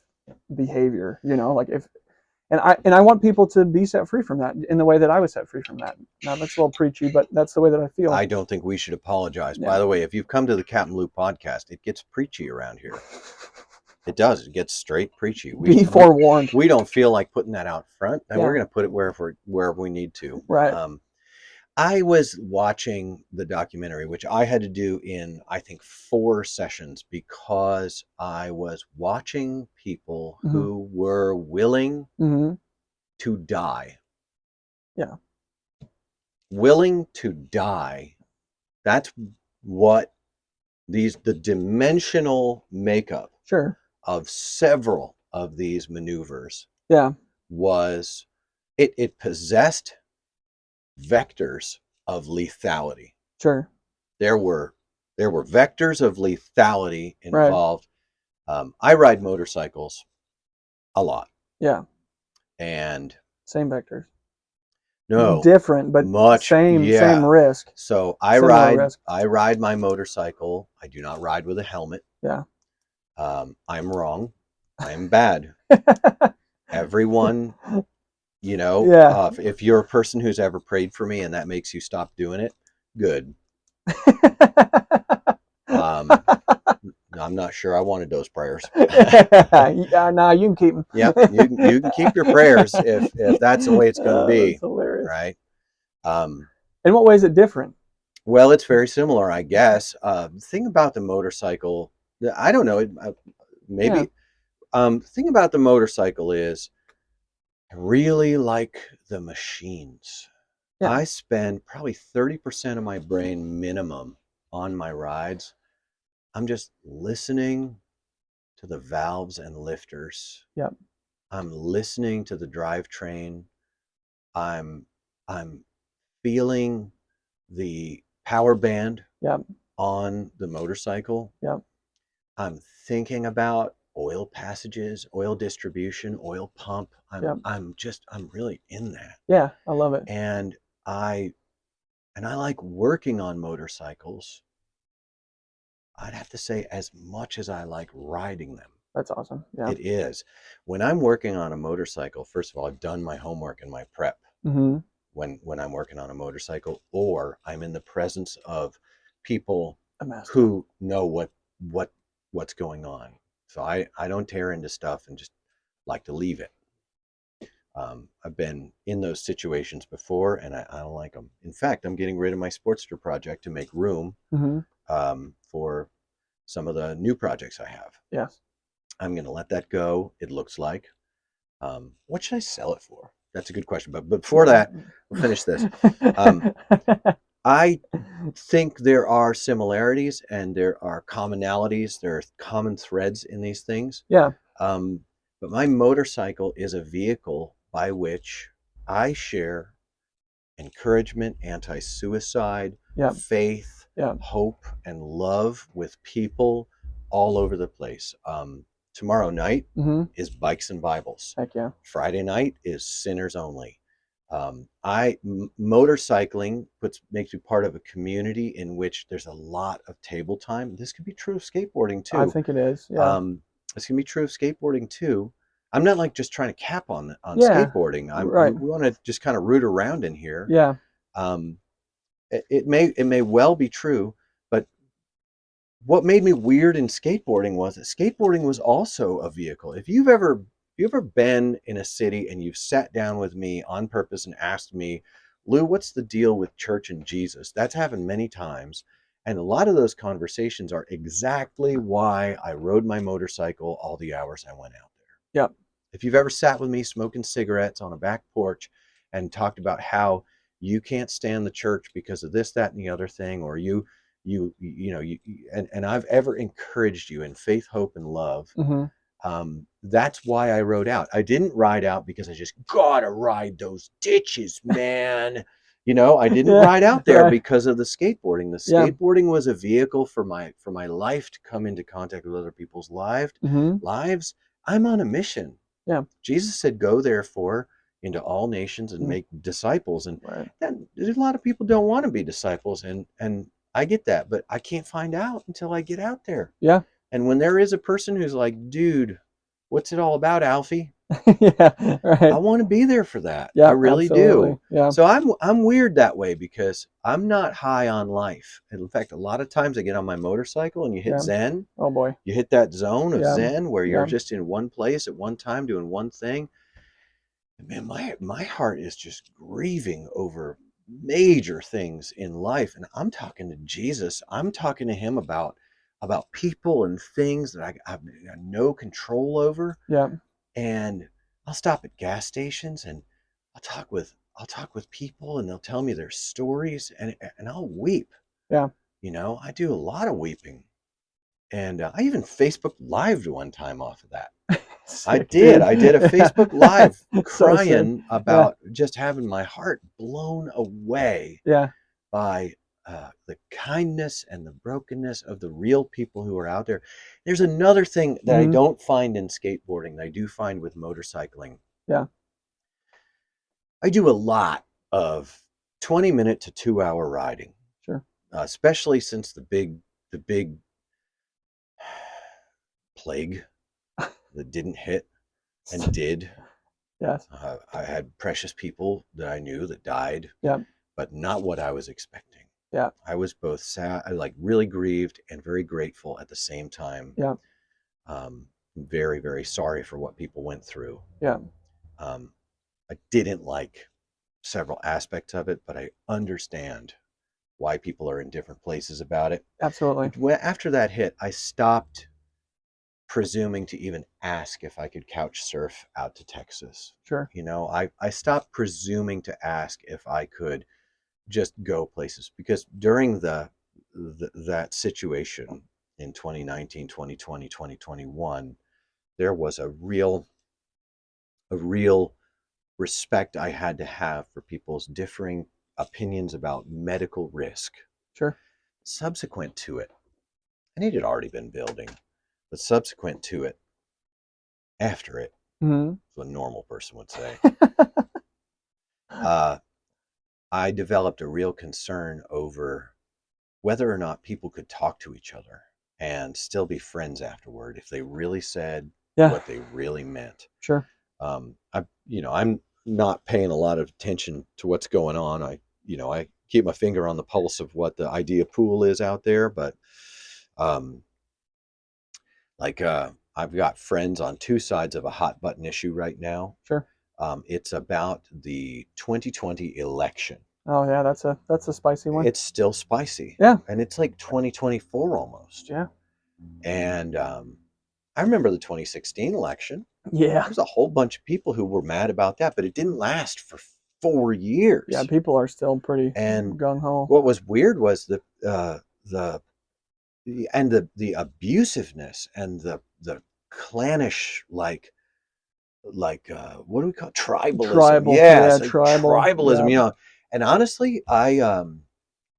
behavior, and I want people to be set free from that in the way that I was set free from that. Now, that's a little preachy, but that's the way that I feel. I don't think we should apologize. Yeah. By the way, if you've come to the CapmLew podcast, it gets preachy around here. It does. It gets straight preachy. Be forewarned. We don't feel like putting that out front, and we're going to put it wherever we need to. Right. I was watching the documentary, which I had to do in, I think, 4 sessions, because I was watching people who were willing to die. Yeah. Willing to die. That's what the dimensional makeup of several of these maneuvers was. It possessed vectors of lethality. Sure. There were vectors of lethality involved. Right. I ride motorcycles a lot. Yeah. And same vectors. No. Different, but same risk. So I ride my motorcycle. I do not ride with a helmet. Yeah. I'm wrong. I'm bad. Everyone, if you're a person who's ever prayed for me and that makes you stop doing it, good. I'm not sure I wanted those prayers. No, you can keep them. Yeah, you can keep your prayers if that's the way it's going to be. That's hilarious. Right? In what way is it different? Well, it's very similar, I guess. The thing about the motorcycle, I don't know, Yeah, maybe. The thing about the motorcycle is I really like the machines. yeah, I spend probably 30% of my brain minimum on my rides. I'm just listening to the valves and lifters. yeah, I'm listening to the drivetrain. I'm I'm feeling the power band yeah, on the motorcycle. yeah, I'm thinking about oil passages, oil distribution, oil pump. yeah, I'm really in that. yeah. I love it. And I I like working on motorcycles. I'd have to say as much as I like riding them. That's awesome. Yeah. It is. When I'm working on a motorcycle, first of all, I've done my homework and my prep Mm-hmm. when I'm working on a motorcycle, or I'm in the presence of people A master. who know what what's going on. So I don't tear into stuff and just like to leave it. I've been in those situations before, and I don't like them. In fact, I'm getting rid of my Sportster project to make room Mm-hmm. for some of the new projects I have. Yes. I'm going to let that go. It looks like. What should I sell it for? That's a good question. But before that, we'll finish this. Um, I think there are similarities and there are commonalities. There are common threads in these things. Yeah. Um, but my motorcycle is a vehicle by which I share encouragement, anti suicide, Yeah. faith, Yeah. hope, and love with people all over the place. Tomorrow night Mm-hmm. is Bikes and Bibles. Heck yeah. Friday night is Sinners Only. Motorcycling makes me part of a community in which there's a lot of table time. This could be true of skateboarding I too. think it is. Yeah. Um, this can be true of skateboarding too. I'm not like just trying to cap on Yeah. skateboarding. Right. We want to just kind of root around in here. Yeah. Um, it may well be true, but what made me weird in skateboarding was that skateboarding was also a vehicle. If you've ever been in a city and you've sat down with me on purpose and asked me, Lou, what's the deal with church and Jesus? That's happened many times. And a lot of those conversations are exactly why I rode my motorcycle all the hours I went out there. Yeah. If you've ever sat with me smoking cigarettes on a back porch and talked about how you can't stand the church because of this, that, and the other thing, or and I've ever encouraged you in faith, hope, and love, Mm-hmm. that's why I rode out. I didn't ride out because I just gotta ride those ditches, man. I didn't Yeah. ride out there Right. because of the skateboarding. The Yeah. skateboarding was a vehicle for my life to come into contact with other people's Mm-hmm. lives. I'm on a mission. Yeah. Jesus said, "Go therefore into all nations and Mm. make disciples." And Right. there's a lot of people don't want to be disciples, and I get that, but I can't find out until I get out there. Yeah. And when there is a person who's like, "Dude, what's it all about, Alfie?" Yeah. I Right. want to be there for that. I Yeah. really Absolutely. do. Yeah. So I'm weird that way because I'm not high on life. And in fact, a lot of times I get on my motorcycle and you hit Yeah. Zen, Oh boy. you hit that zone of Yeah. Zen where you're Yeah. just in one place at one time doing one thing. And man, my heart is just grieving over major things in life. And I'm talking to Jesus. I'm talking to him about people and things that I have no control over. Yeah. And I'll stop at gas stations and I'll talk with people and they'll tell me their stories and I'll weep. Yeah. I do a lot of weeping. And I even Facebook lived one time off of that. I Sick, did. dude. I did a Facebook Yeah. live So sick. crying Yeah. about just having my heart blown away Yeah. by the kindness and the brokenness of the real people who are out there. There's another thing that I Mm-hmm. don't find in skateboarding that I do find with motorcycling. Yeah. I do a lot of 20-minute to 2-hour riding, Sure. especially since the big plague that didn't hit and did. Yes. I had precious people that I knew that died, Yeah. but not what I was expecting. Yeah. I was both sad, like really grieved and very grateful at the same time. Yeah. Very, very sorry for what people went through. Yeah. I didn't like several aspects of it, but I understand why people are in different places about it. Absolutely. After that hit, I stopped presuming to even ask if I could couch surf out to Texas. Sure. I stopped presuming to ask if I could just go places, because during that situation in 2019, 2020, 2021, there was a real respect I had to have for people's differing opinions about medical risk. Sure. Subsequent to it, and it had already been building, but subsequent to it, after it, Mm-hmm. is what a normal person would say, I developed a real concern over whether or not people could talk to each other and still be friends afterward if they really said what they really meant. Sure. I'm not paying a lot of attention to what's going on. I keep my finger on the pulse of what the idea pool is out there, but I've got friends on two sides of a hot button issue right now. Sure. It's about the 2020 election. Oh yeah, that's a spicy one. It's still spicy. Yeah. And it's like 2024 almost. Yeah. And I remember the 2016 election. Yeah. There's a whole bunch of people who were mad about that, but it didn't last for 4 years. Yeah, people are still pretty gung ho. What was weird was the abusiveness and the clannish, like what do we call it? Tribalism? Tribalism. Yeah. And honestly, I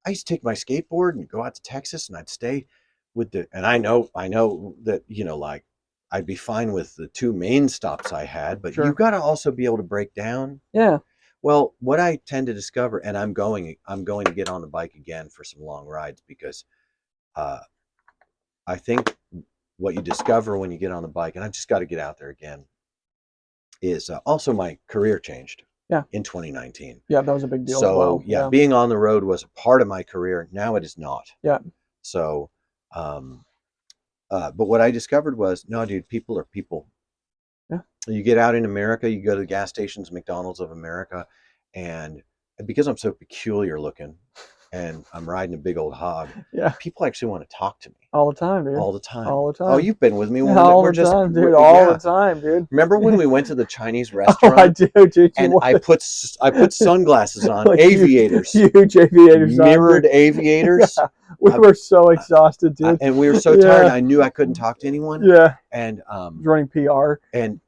used to take my skateboard and go out to Texas, and I'd stay and I know that like I'd be fine with the two main stops I had, but Sure. you've got to also be able to break down. Yeah. Well, what I tend to discover, and I'm going to get on the bike again for some long rides, because I think what you discover when you get on the bike, and I just got to get out there again, is also my career changed. Yeah. In 2019. Yeah, that was a big deal. So as well. Yeah, being on the road was a part of my career. Now it is not. Yeah. So, but what I discovered was, no, dude, people are people. Yeah. You get out in America, you go to the gas stations, McDonald's of America, and because I'm so peculiar looking, and I'm riding a big old hog, yeah, people actually want to talk to me. All the time, dude. All the time. All the time. Oh, you've been with me. All the time, dude. All the time, dude. Remember when we went to the Chinese restaurant? Oh, I do, dude. And I put sunglasses on, like aviators. Huge aviators. Mirrored aviators. Yeah. We were so exhausted, dude. And we were so tired. I knew I couldn't talk to anyone. Yeah. And running PR. And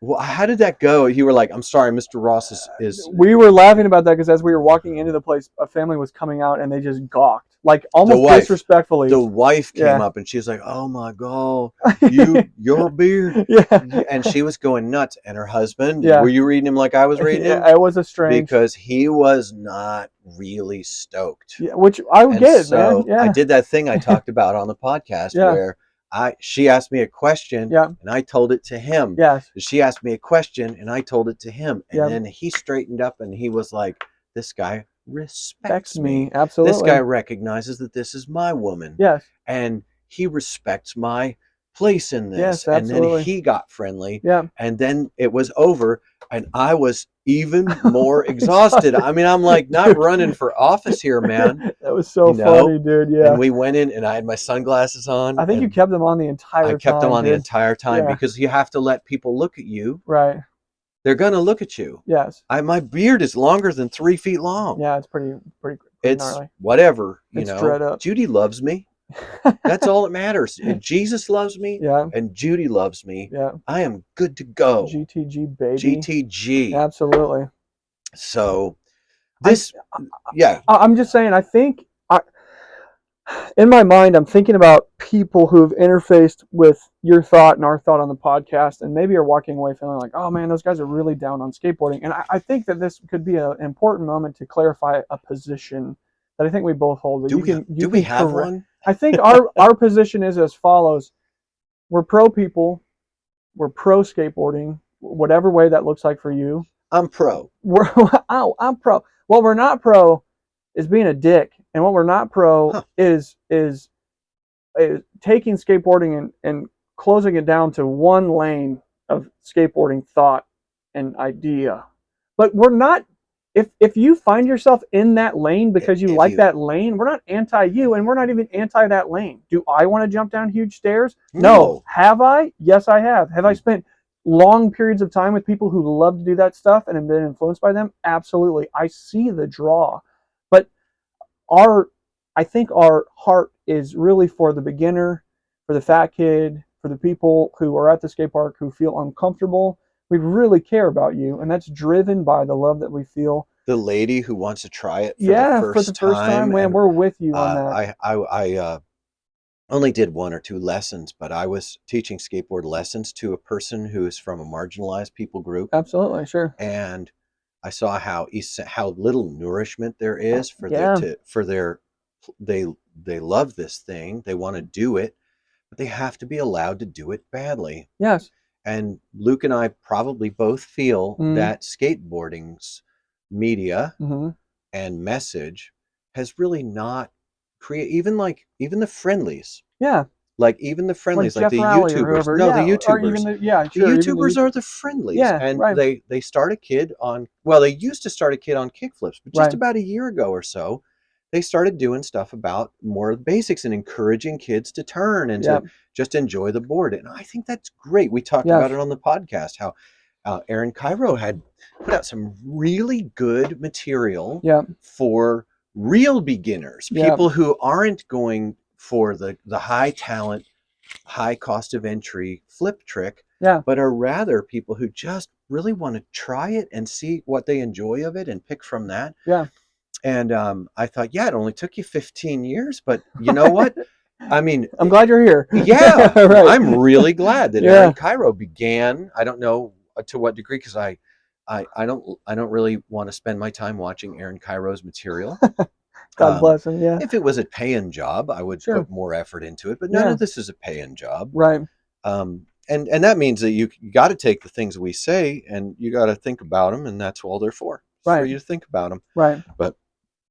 well, how did that go? You were like, I'm sorry, Mr. Ross is... We were laughing about that because as we were walking into the place, a family was coming out and they just gawked. Like almost disrespectfully. The wife came up and she was like, "Oh my God, your beard." Yeah. And she was going nuts. And her husband, were you reading him like I was reading him? It was a strange, because he was not really stoked. Yeah, which I would get, man. Yeah. I did that thing I talked about on the podcast where she asked me a question and I told it to him. Yes. She asked me a question and I told it to him. And then he straightened up and he was like, "This guy respects me. Absolutely. This guy recognizes that this is my woman. Yes. And he respects my place in this." Yes, absolutely. And then he got friendly. Yeah. And then it was over and I was even more exhausted. I mean, I'm like not running for office here, man. That was so funny, dude. Yeah. And we went in and I had my sunglasses on. I think you kept them on the entire time. I kept them on the entire time because you have to let people look at you. Right. They're going to look at you. Yes. My beard is longer than 3 feet long. Yeah, it's pretty it's gnarly. Whatever, it's straight up. Judy loves me. That's all that matters. And Jesus loves me. Yeah. And Judy loves me. Yeah. I am good to go. GTG, baby. GTG. Absolutely. So I'm just saying, I think in my mind, I'm thinking about people who've interfaced with your thought and our thought on the podcast, and maybe are walking away feeling like, oh man, those guys are really down on skateboarding. And I think that this could be an important moment to clarify a position that I think we both hold. Do we have one? I think our position is as follows. We're pro people. We're pro skateboarding, whatever way that looks like for you. I'm pro. I'm pro. What we're not pro is being a dick. And what we're not pro is taking skateboarding and closing it down to one lane of skateboarding thought and idea. But we're not if you find yourself in that lane because you like you, that lane, we're not anti you, and we're not even anti that lane. Do I want to jump down huge stairs? No. Have I? Yes, I have. Have I spent long periods of time with people who love to do that stuff and have been influenced by them? Absolutely. I see the draw. But I think our heart is really for the beginner, for the fat kid, for the people who are at the skate park who feel uncomfortable. We really care about you, and that's driven by the love that we feel. The lady who wants to try it for the first time, man, we're with you on that. I only did 1 or 2 lessons, but I was teaching skateboard lessons to a person who is from a marginalized people group. Absolutely, sure. And I saw how little nourishment there is for they love this thing, they want to do it, but they have to be allowed to do it badly. Yes. And Luke and I probably both feel that skateboarding's media and message has really not even the friendlies. Yeah. Like even the friendlies, like the Rowley YouTubers. No, the YouTubers. Or even the YouTubers are the friendlies. Yeah, and right. they start a kid on, they used to start a kid on kickflips, but just about a year ago or so, they started doing stuff about more of the basics and encouraging kids to turn and to just enjoy the board. And I think that's great. We talked about it on the podcast, how Aaron Cairo had put out some really good material for real beginners, people who aren't going for the high talent, high cost of entry flip trick, but are rather people who just really want to try it and see what they enjoy of it and pick from that. Yeah. And I thought, it only took you 15 years, but you know what? I mean, I'm glad you're here. Yeah, right. I'm really glad that Aaron Cairo began. I don't know to what degree, because I don't really want to spend my time watching Aaron Cairo's material. God bless him. Yeah. If it was a paying job, I would put more effort into it. But none of this is a paying job, right? And that means that you got to take the things we say and you got to think about them, and that's all they're for. For you to think about them, right? But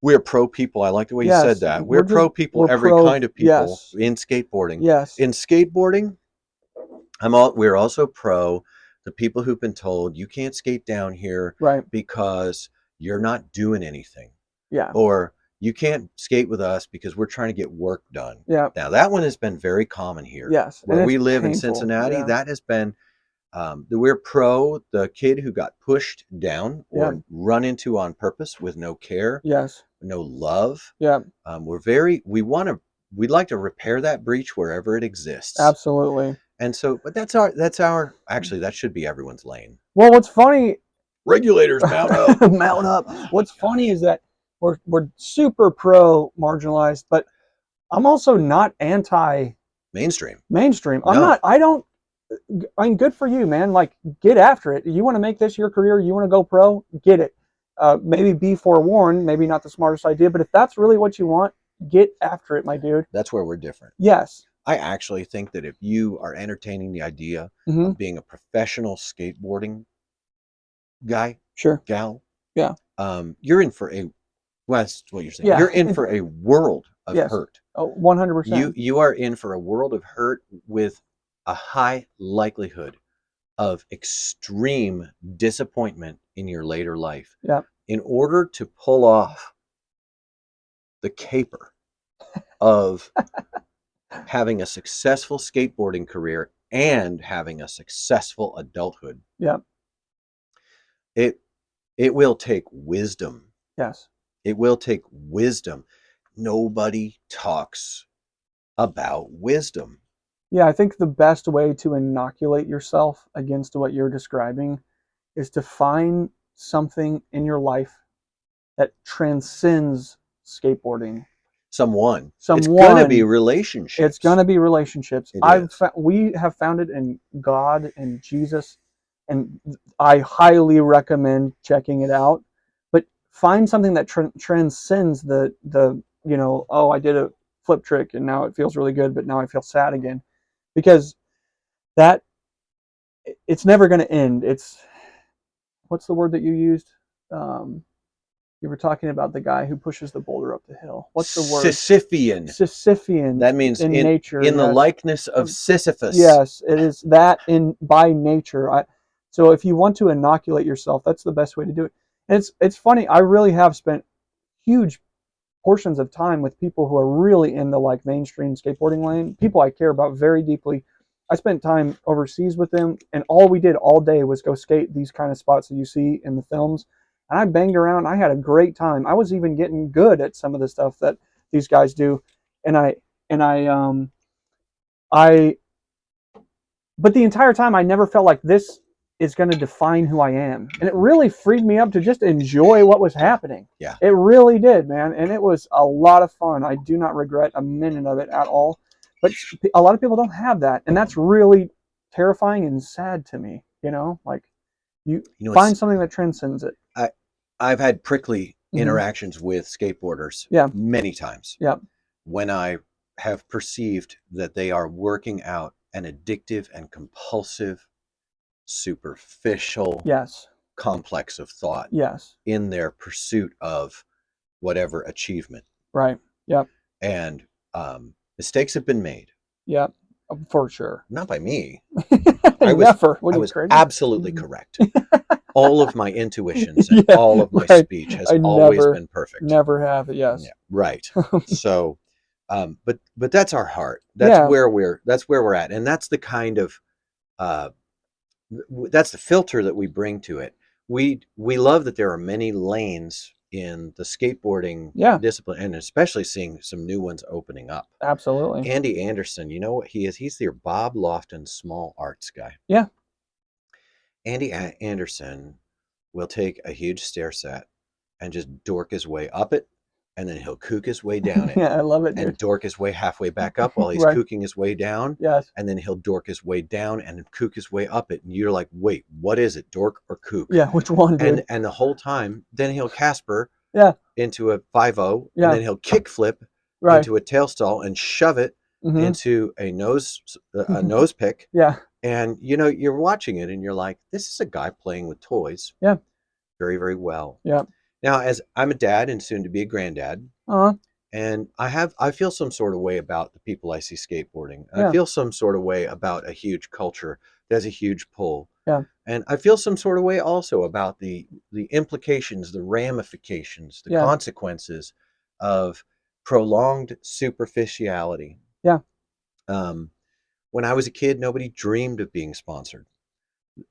we're pro people. I like the way you said that. We're pro people, every kind of people in skateboarding. Yes. In skateboarding, we're also pro the people who've been told you can't skate down here because you're not doing anything. Yeah. Or you can't skate with us because we're trying to get work done. Yeah. Now that one has been very common here. Yes. Where we live in Cincinnati, that has been we're pro the kid who got pushed down or run into on purpose with no care. Yes. No love. Yeah. We'd like to repair that breach wherever it exists. Absolutely. And so, but actually that should be everyone's lane. Well, what's funny, regulators mount up. Mount up. What's funny is that we're super pro marginalized, but I'm also not anti mainstream. I'm good for you, man. Like, get after it. You want to make this your career, you want to go pro, get it. Maybe be forewarned, maybe not the smartest idea, but if that's really what you want, get after it, my dude. That's where we're different. Yes. I actually think that if you are entertaining the idea of being a professional skateboarding guy, gal, you're in for that's what you're saying. Yeah. You're in for a world of hurt. Oh, 100%. You are in for a world of hurt with a high likelihood of extreme disappointment in your later life. Yeah. In order to pull off the caper of having a successful skateboarding career and having a successful adulthood. Yeah. It will take wisdom. Yes. It will take wisdom. Nobody talks about wisdom. Yeah, I think the best way to inoculate yourself against what you're describing is to find something in your life that transcends skateboarding. Someone. It's going to be relationships. It's going to be relationships. We have found it in God and Jesus, and I highly recommend checking it out. But find something that transcends the I did a flip trick and now it feels really good, but now I feel sad again. Because it's never going to end. What's the word that you used? You were talking about the guy who pushes the boulder up the hill. What's the word? Sisyphian. Sisyphian. That means in nature. In the likeness of Sisyphus. Yes, it is that by nature. So if you want to inoculate yourself, that's the best way to do it. It's funny. I really have spent huge portions of time with people who are really in the like mainstream skateboarding lane, people I care about very deeply. I spent time overseas with them, and all we did all day was go skate these kind of spots that you see in the films. And I banged around. I had a great time. I was even getting good at some of the stuff that these guys do, and I but the entire time I never felt like this is going to define who I am. And it really freed me up to just enjoy what was happening. Yeah. It really did, man. And it was a lot of fun. I do not regret a minute of it at all. But a lot of people don't have that. And that's really terrifying and sad to me. Like you find something that transcends it. I've had prickly interactions with skateboarders many times. Yeah. When I have perceived that they are working out an addictive and compulsive, superficial complex of thought in their pursuit of whatever achievement. Right. Yep. And mistakes have been made. Yep. For sure. Not by me. I was absolutely correct. All of my intuitions and all of my speech has always been perfect. Never have it. Yes. Yeah, right. So, but that's our heart. That's where we're at, and that's the kind of that's the filter that we bring to it. We love that there are many lanes in the skateboarding discipline, and especially seeing some new ones opening up. Absolutely. Andy Anderson, you know what he is? He's the Bob Lofton small arts guy. Yeah. Andy Anderson will take a huge stair set and just dork his way up it, and then he'll kook his way down it. Yeah, I love it, and dork his way halfway back up while he's kooking his way down. Yes. And then he'll dork his way down and kook his way up it. And you're like, wait, what is it, dork or kook? Yeah, which one, dude? And the whole time, then he'll Casper into a 5-0, and then he'll kick flip into a tail stall and shove it into a nose pick. Yeah. And you're watching it and you're like, this is a guy playing with toys. Yeah. Very, very well. Yeah. Now, as I'm a dad and soon to be a granddad, and I feel some sort of way about the people I see skateboarding. I feel some sort of way about a huge culture that has a huge pull. Yeah. And I feel some sort of way also about the implications, the ramifications, the consequences of prolonged superficiality. Yeah. When I was a kid, nobody dreamed of being sponsored.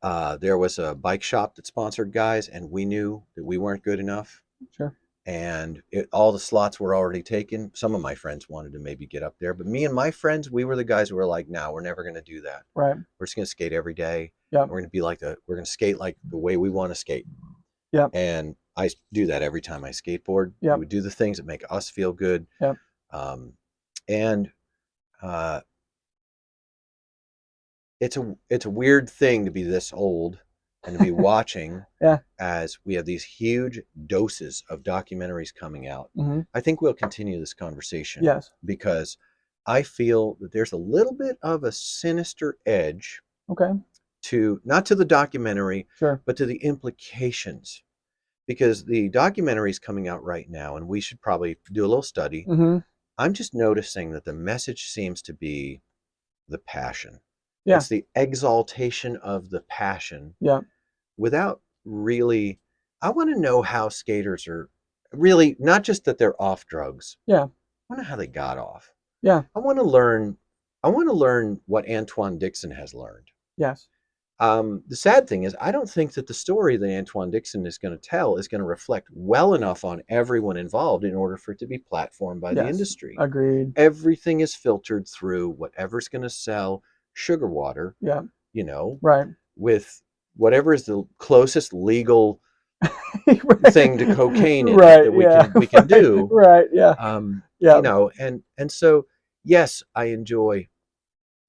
There was a bike shop that sponsored guys, and we knew that we weren't good enough. Sure. And all the slots were already taken. Some of my friends wanted to maybe get up there, but me and my friends, we were the guys who were like, no, we're never going to do that. Right. We're just going to skate every day. Yeah. We're going to be like we're going to skate like the way we want to skate. Yeah. And I do that every time I skateboard. Yeah. We do the things that make us feel good. Yeah. It's a weird thing to be this old and to be watching as we have these huge doses of documentaries coming out. I think we'll continue this conversation. Yes. Because I feel that there's a little bit of a sinister edge to not to the documentary, but to the implications. Because the documentary is coming out right now, and we should probably do a little study. I'm just noticing that the message seems to be the passion. Yeah. It's the exaltation of the passion. Yeah. Without really, I want to know how skaters are really, not just that they're off drugs. Yeah. I want to know how they got off. Yeah. I want to learn what Antoine Dixon has learned. Yes. The sad thing is, I don't think that the story that Antoine Dixon is going to tell is going to reflect well enough on everyone involved in order for it to be platformed by the industry. Agreed. Everything is filtered through whatever's going to sell sugar water. Yeah. Right. With whatever is the closest legal thing to cocaine that we can do. Right. Yeah. And so, yes, I enjoy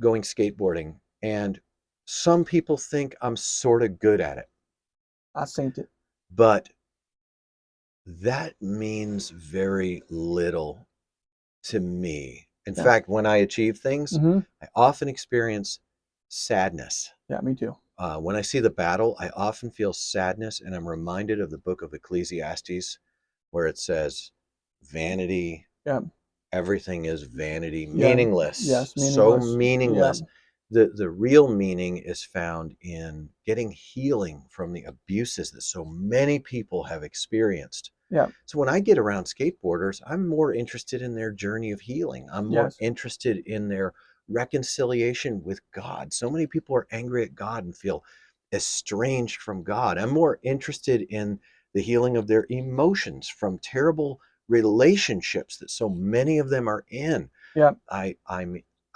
going skateboarding, and some people think I'm sort of good at it. I think it. But that means very little to me. In fact, when I achieve things, I often experience sadness. Yeah, me too. When I see the battle, I often feel sadness, and I'm reminded of the book of Ecclesiastes, where it says, vanity, everything is vanity, meaningless. Yes, meaningless. So meaningless. the real meaning is found in getting healing from the abuses that so many people have experienced. Yeah. So when I get around skateboarders, I'm more interested in their journey of healing. I'm more interested in their reconciliation with God. So many people are angry at God and feel estranged from God. I'm more interested in the healing of their emotions from terrible relationships that so many of them are in. Yeah.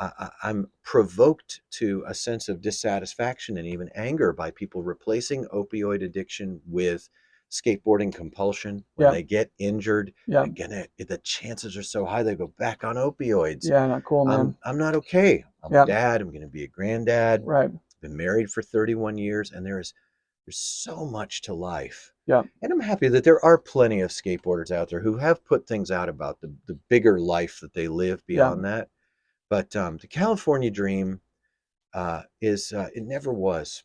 I'm provoked to a sense of dissatisfaction and even anger by people replacing opioid addiction with skateboarding compulsion. When they get injured, again, the chances are so high they go back on opioids. Yeah, not cool, man. I'm not okay. I'm a dad. I'm going to be a granddad. Right. Been married for 31 years, and there's so much to life. Yeah. And I'm happy that there are plenty of skateboarders out there who have put things out about the bigger life that they live beyond that. But the California dream it never was.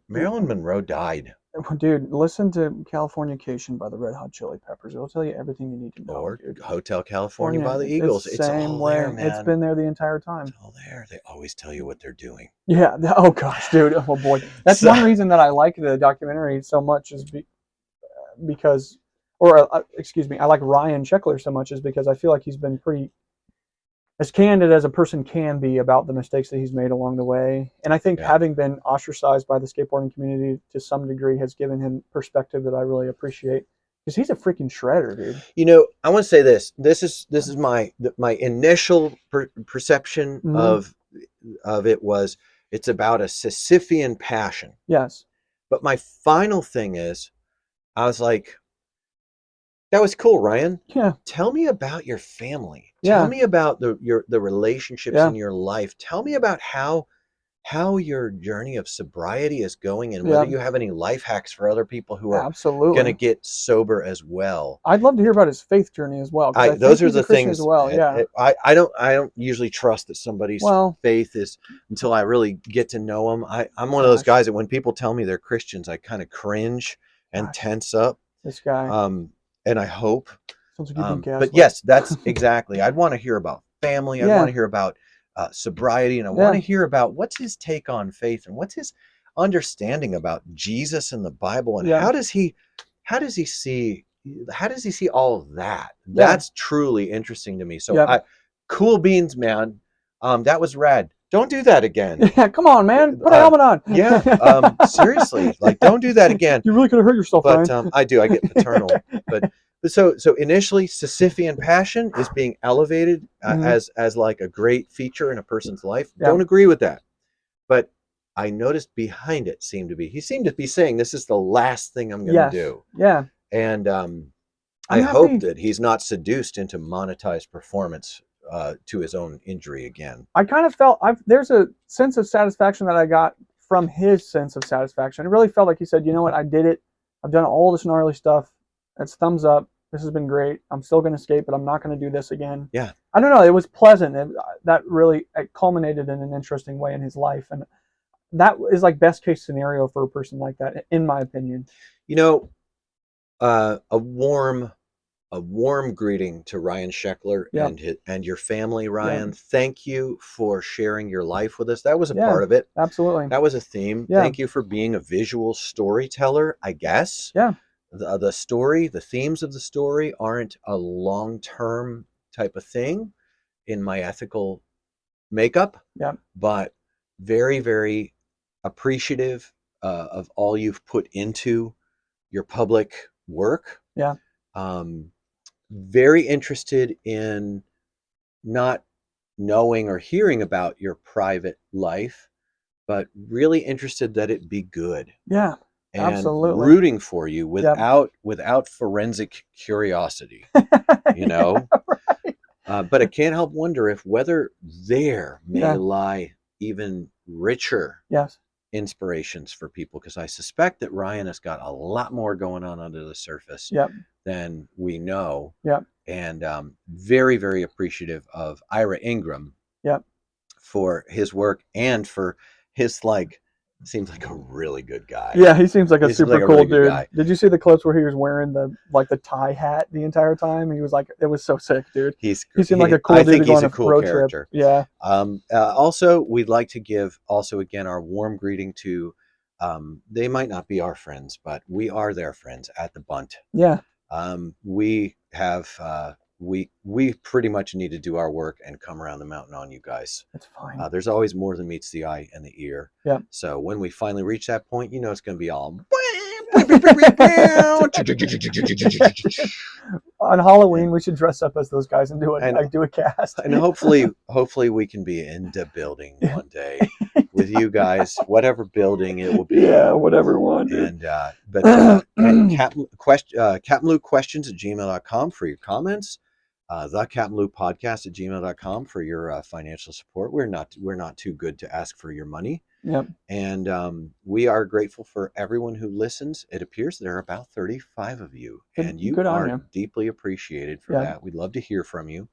Marilyn Monroe died. Dude, listen to Californication by the Red Hot Chili Peppers. It'll tell you everything you need to know. Or dude. Hotel California by the Eagles. It's all way. There, man. It's been there the entire time. It's all there. They always tell you what they're doing. Yeah. Oh, gosh, dude. Oh, boy. That's one reason that I like the documentary so much is because, excuse me, I like Ryan Sheckler so much is because I feel like he's been pretty as candid as a person can be about the mistakes that he's made along the way. And I think having been ostracized by the skateboarding community to some degree has given him perspective that I really appreciate. Because he's a freaking shredder, dude. You know, I want to say this. This is my initial perception of it was it's about a Sisyphian passion. Yes. But my final thing is, I was like, that was cool, Ryan. Yeah. Tell me about your family. Tell me about the relationships in your life. Tell me about how your journey of sobriety is going and whether you have any life hacks for other people who are going to get sober as well. I'd love to hear about his faith journey as well. Those are the things. As well. Yeah. I don't usually trust that somebody's faith is until I really get to know them. I'm one of those guys that when people tell me they're Christians, I kind of cringe and tense up. This guy. And I hope. Like but yes, that's exactly. I'd want to hear about family. I want to hear about sobriety, and I want to hear about what's his take on faith and what's his understanding about Jesus and the Bible, and how does he see all of that? That's truly interesting to me. So, cool beans, man. That was rad. Don't do that again. Yeah, come on, man. Put a helmet on. Yeah, seriously, like don't do that again. You really could have hurt yourself, but Ryan. I do. I get paternal, but so initially, Sisyphian passion is being elevated as like a great feature in a person's life. Don't agree with that, but I noticed behind it he seemed to be saying this is the last thing I'm going to do. Yeah, and I hope that he's not seduced into monetized performance to his own injury again. I kind of felt there's a sense of satisfaction that I got from his sense of satisfaction. It really felt like he said, you know what, I did it. I've done all this gnarly stuff. That's thumbs up. This has been great. I'm still going to skate, but I'm not going to do this again. Yeah. I don't know. It was pleasant. That really culminated in an interesting way in his life. And that is like best case scenario for a person like that, in my opinion. You know, a warm greeting to Ryan Sheckler and your family, Ryan. Thank you for sharing your life with us. That was a part of it. Absolutely. That was a theme. Thank you for being a visual storyteller, I guess. Yeah. The story, the themes of the story aren't a long-term type of thing in my ethical makeup. Yeah. But very, very appreciative of all you've put into your public work. Yeah. Very interested in not knowing or hearing about your private life, but really interested that it be good. Yeah. And absolutely. rooting for you without forensic curiosity, you know. Right. But I can't help wonder if whether there may lie even richer inspirations for people, because I suspect that Ryan has got a lot more going on under the surface than we know. And very, very appreciative of Ira Ingram for his work and for his like Seems like a really good guy. Yeah, he seems like a He seems super like a cool really good dude. guy. Did you see the clips where he was wearing the tie hat the entire time? He was like, it was so sick, dude. He seemed like a cool I dude think to go he's on a a cool road trip. character. Yeah. Also, we'd like to give also again our warm greeting to. They might not be our friends, but we are their friends at the Bunt. Yeah. We have we pretty much need to do our work and come around the mountain on you guys. That's fine. There's always more than meets the eye and the ear. Yeah. So when we finally reach that point, you know it's going to be all. On Halloween, we should dress up as those guys and do a cast. And hopefully we can be in the building one day with you guys, whatever building it will be. Yeah, whatever one. And CapmLew questions at gmail.com for your comments. The CapmLew podcast at gmail.com for your financial support. We're not too good to ask for your money. Yep. And we are grateful for everyone who listens. It appears there are about 35 of you, and you are deeply appreciated for that. We'd love to hear from you.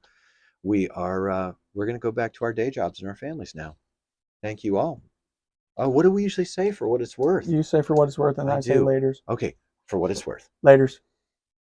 We're going to go back to our day jobs and our families now. Thank you all. Oh, what do we usually say for what it's worth? You say for what it's worth, and I say laters. Okay, for what it's worth. Laters.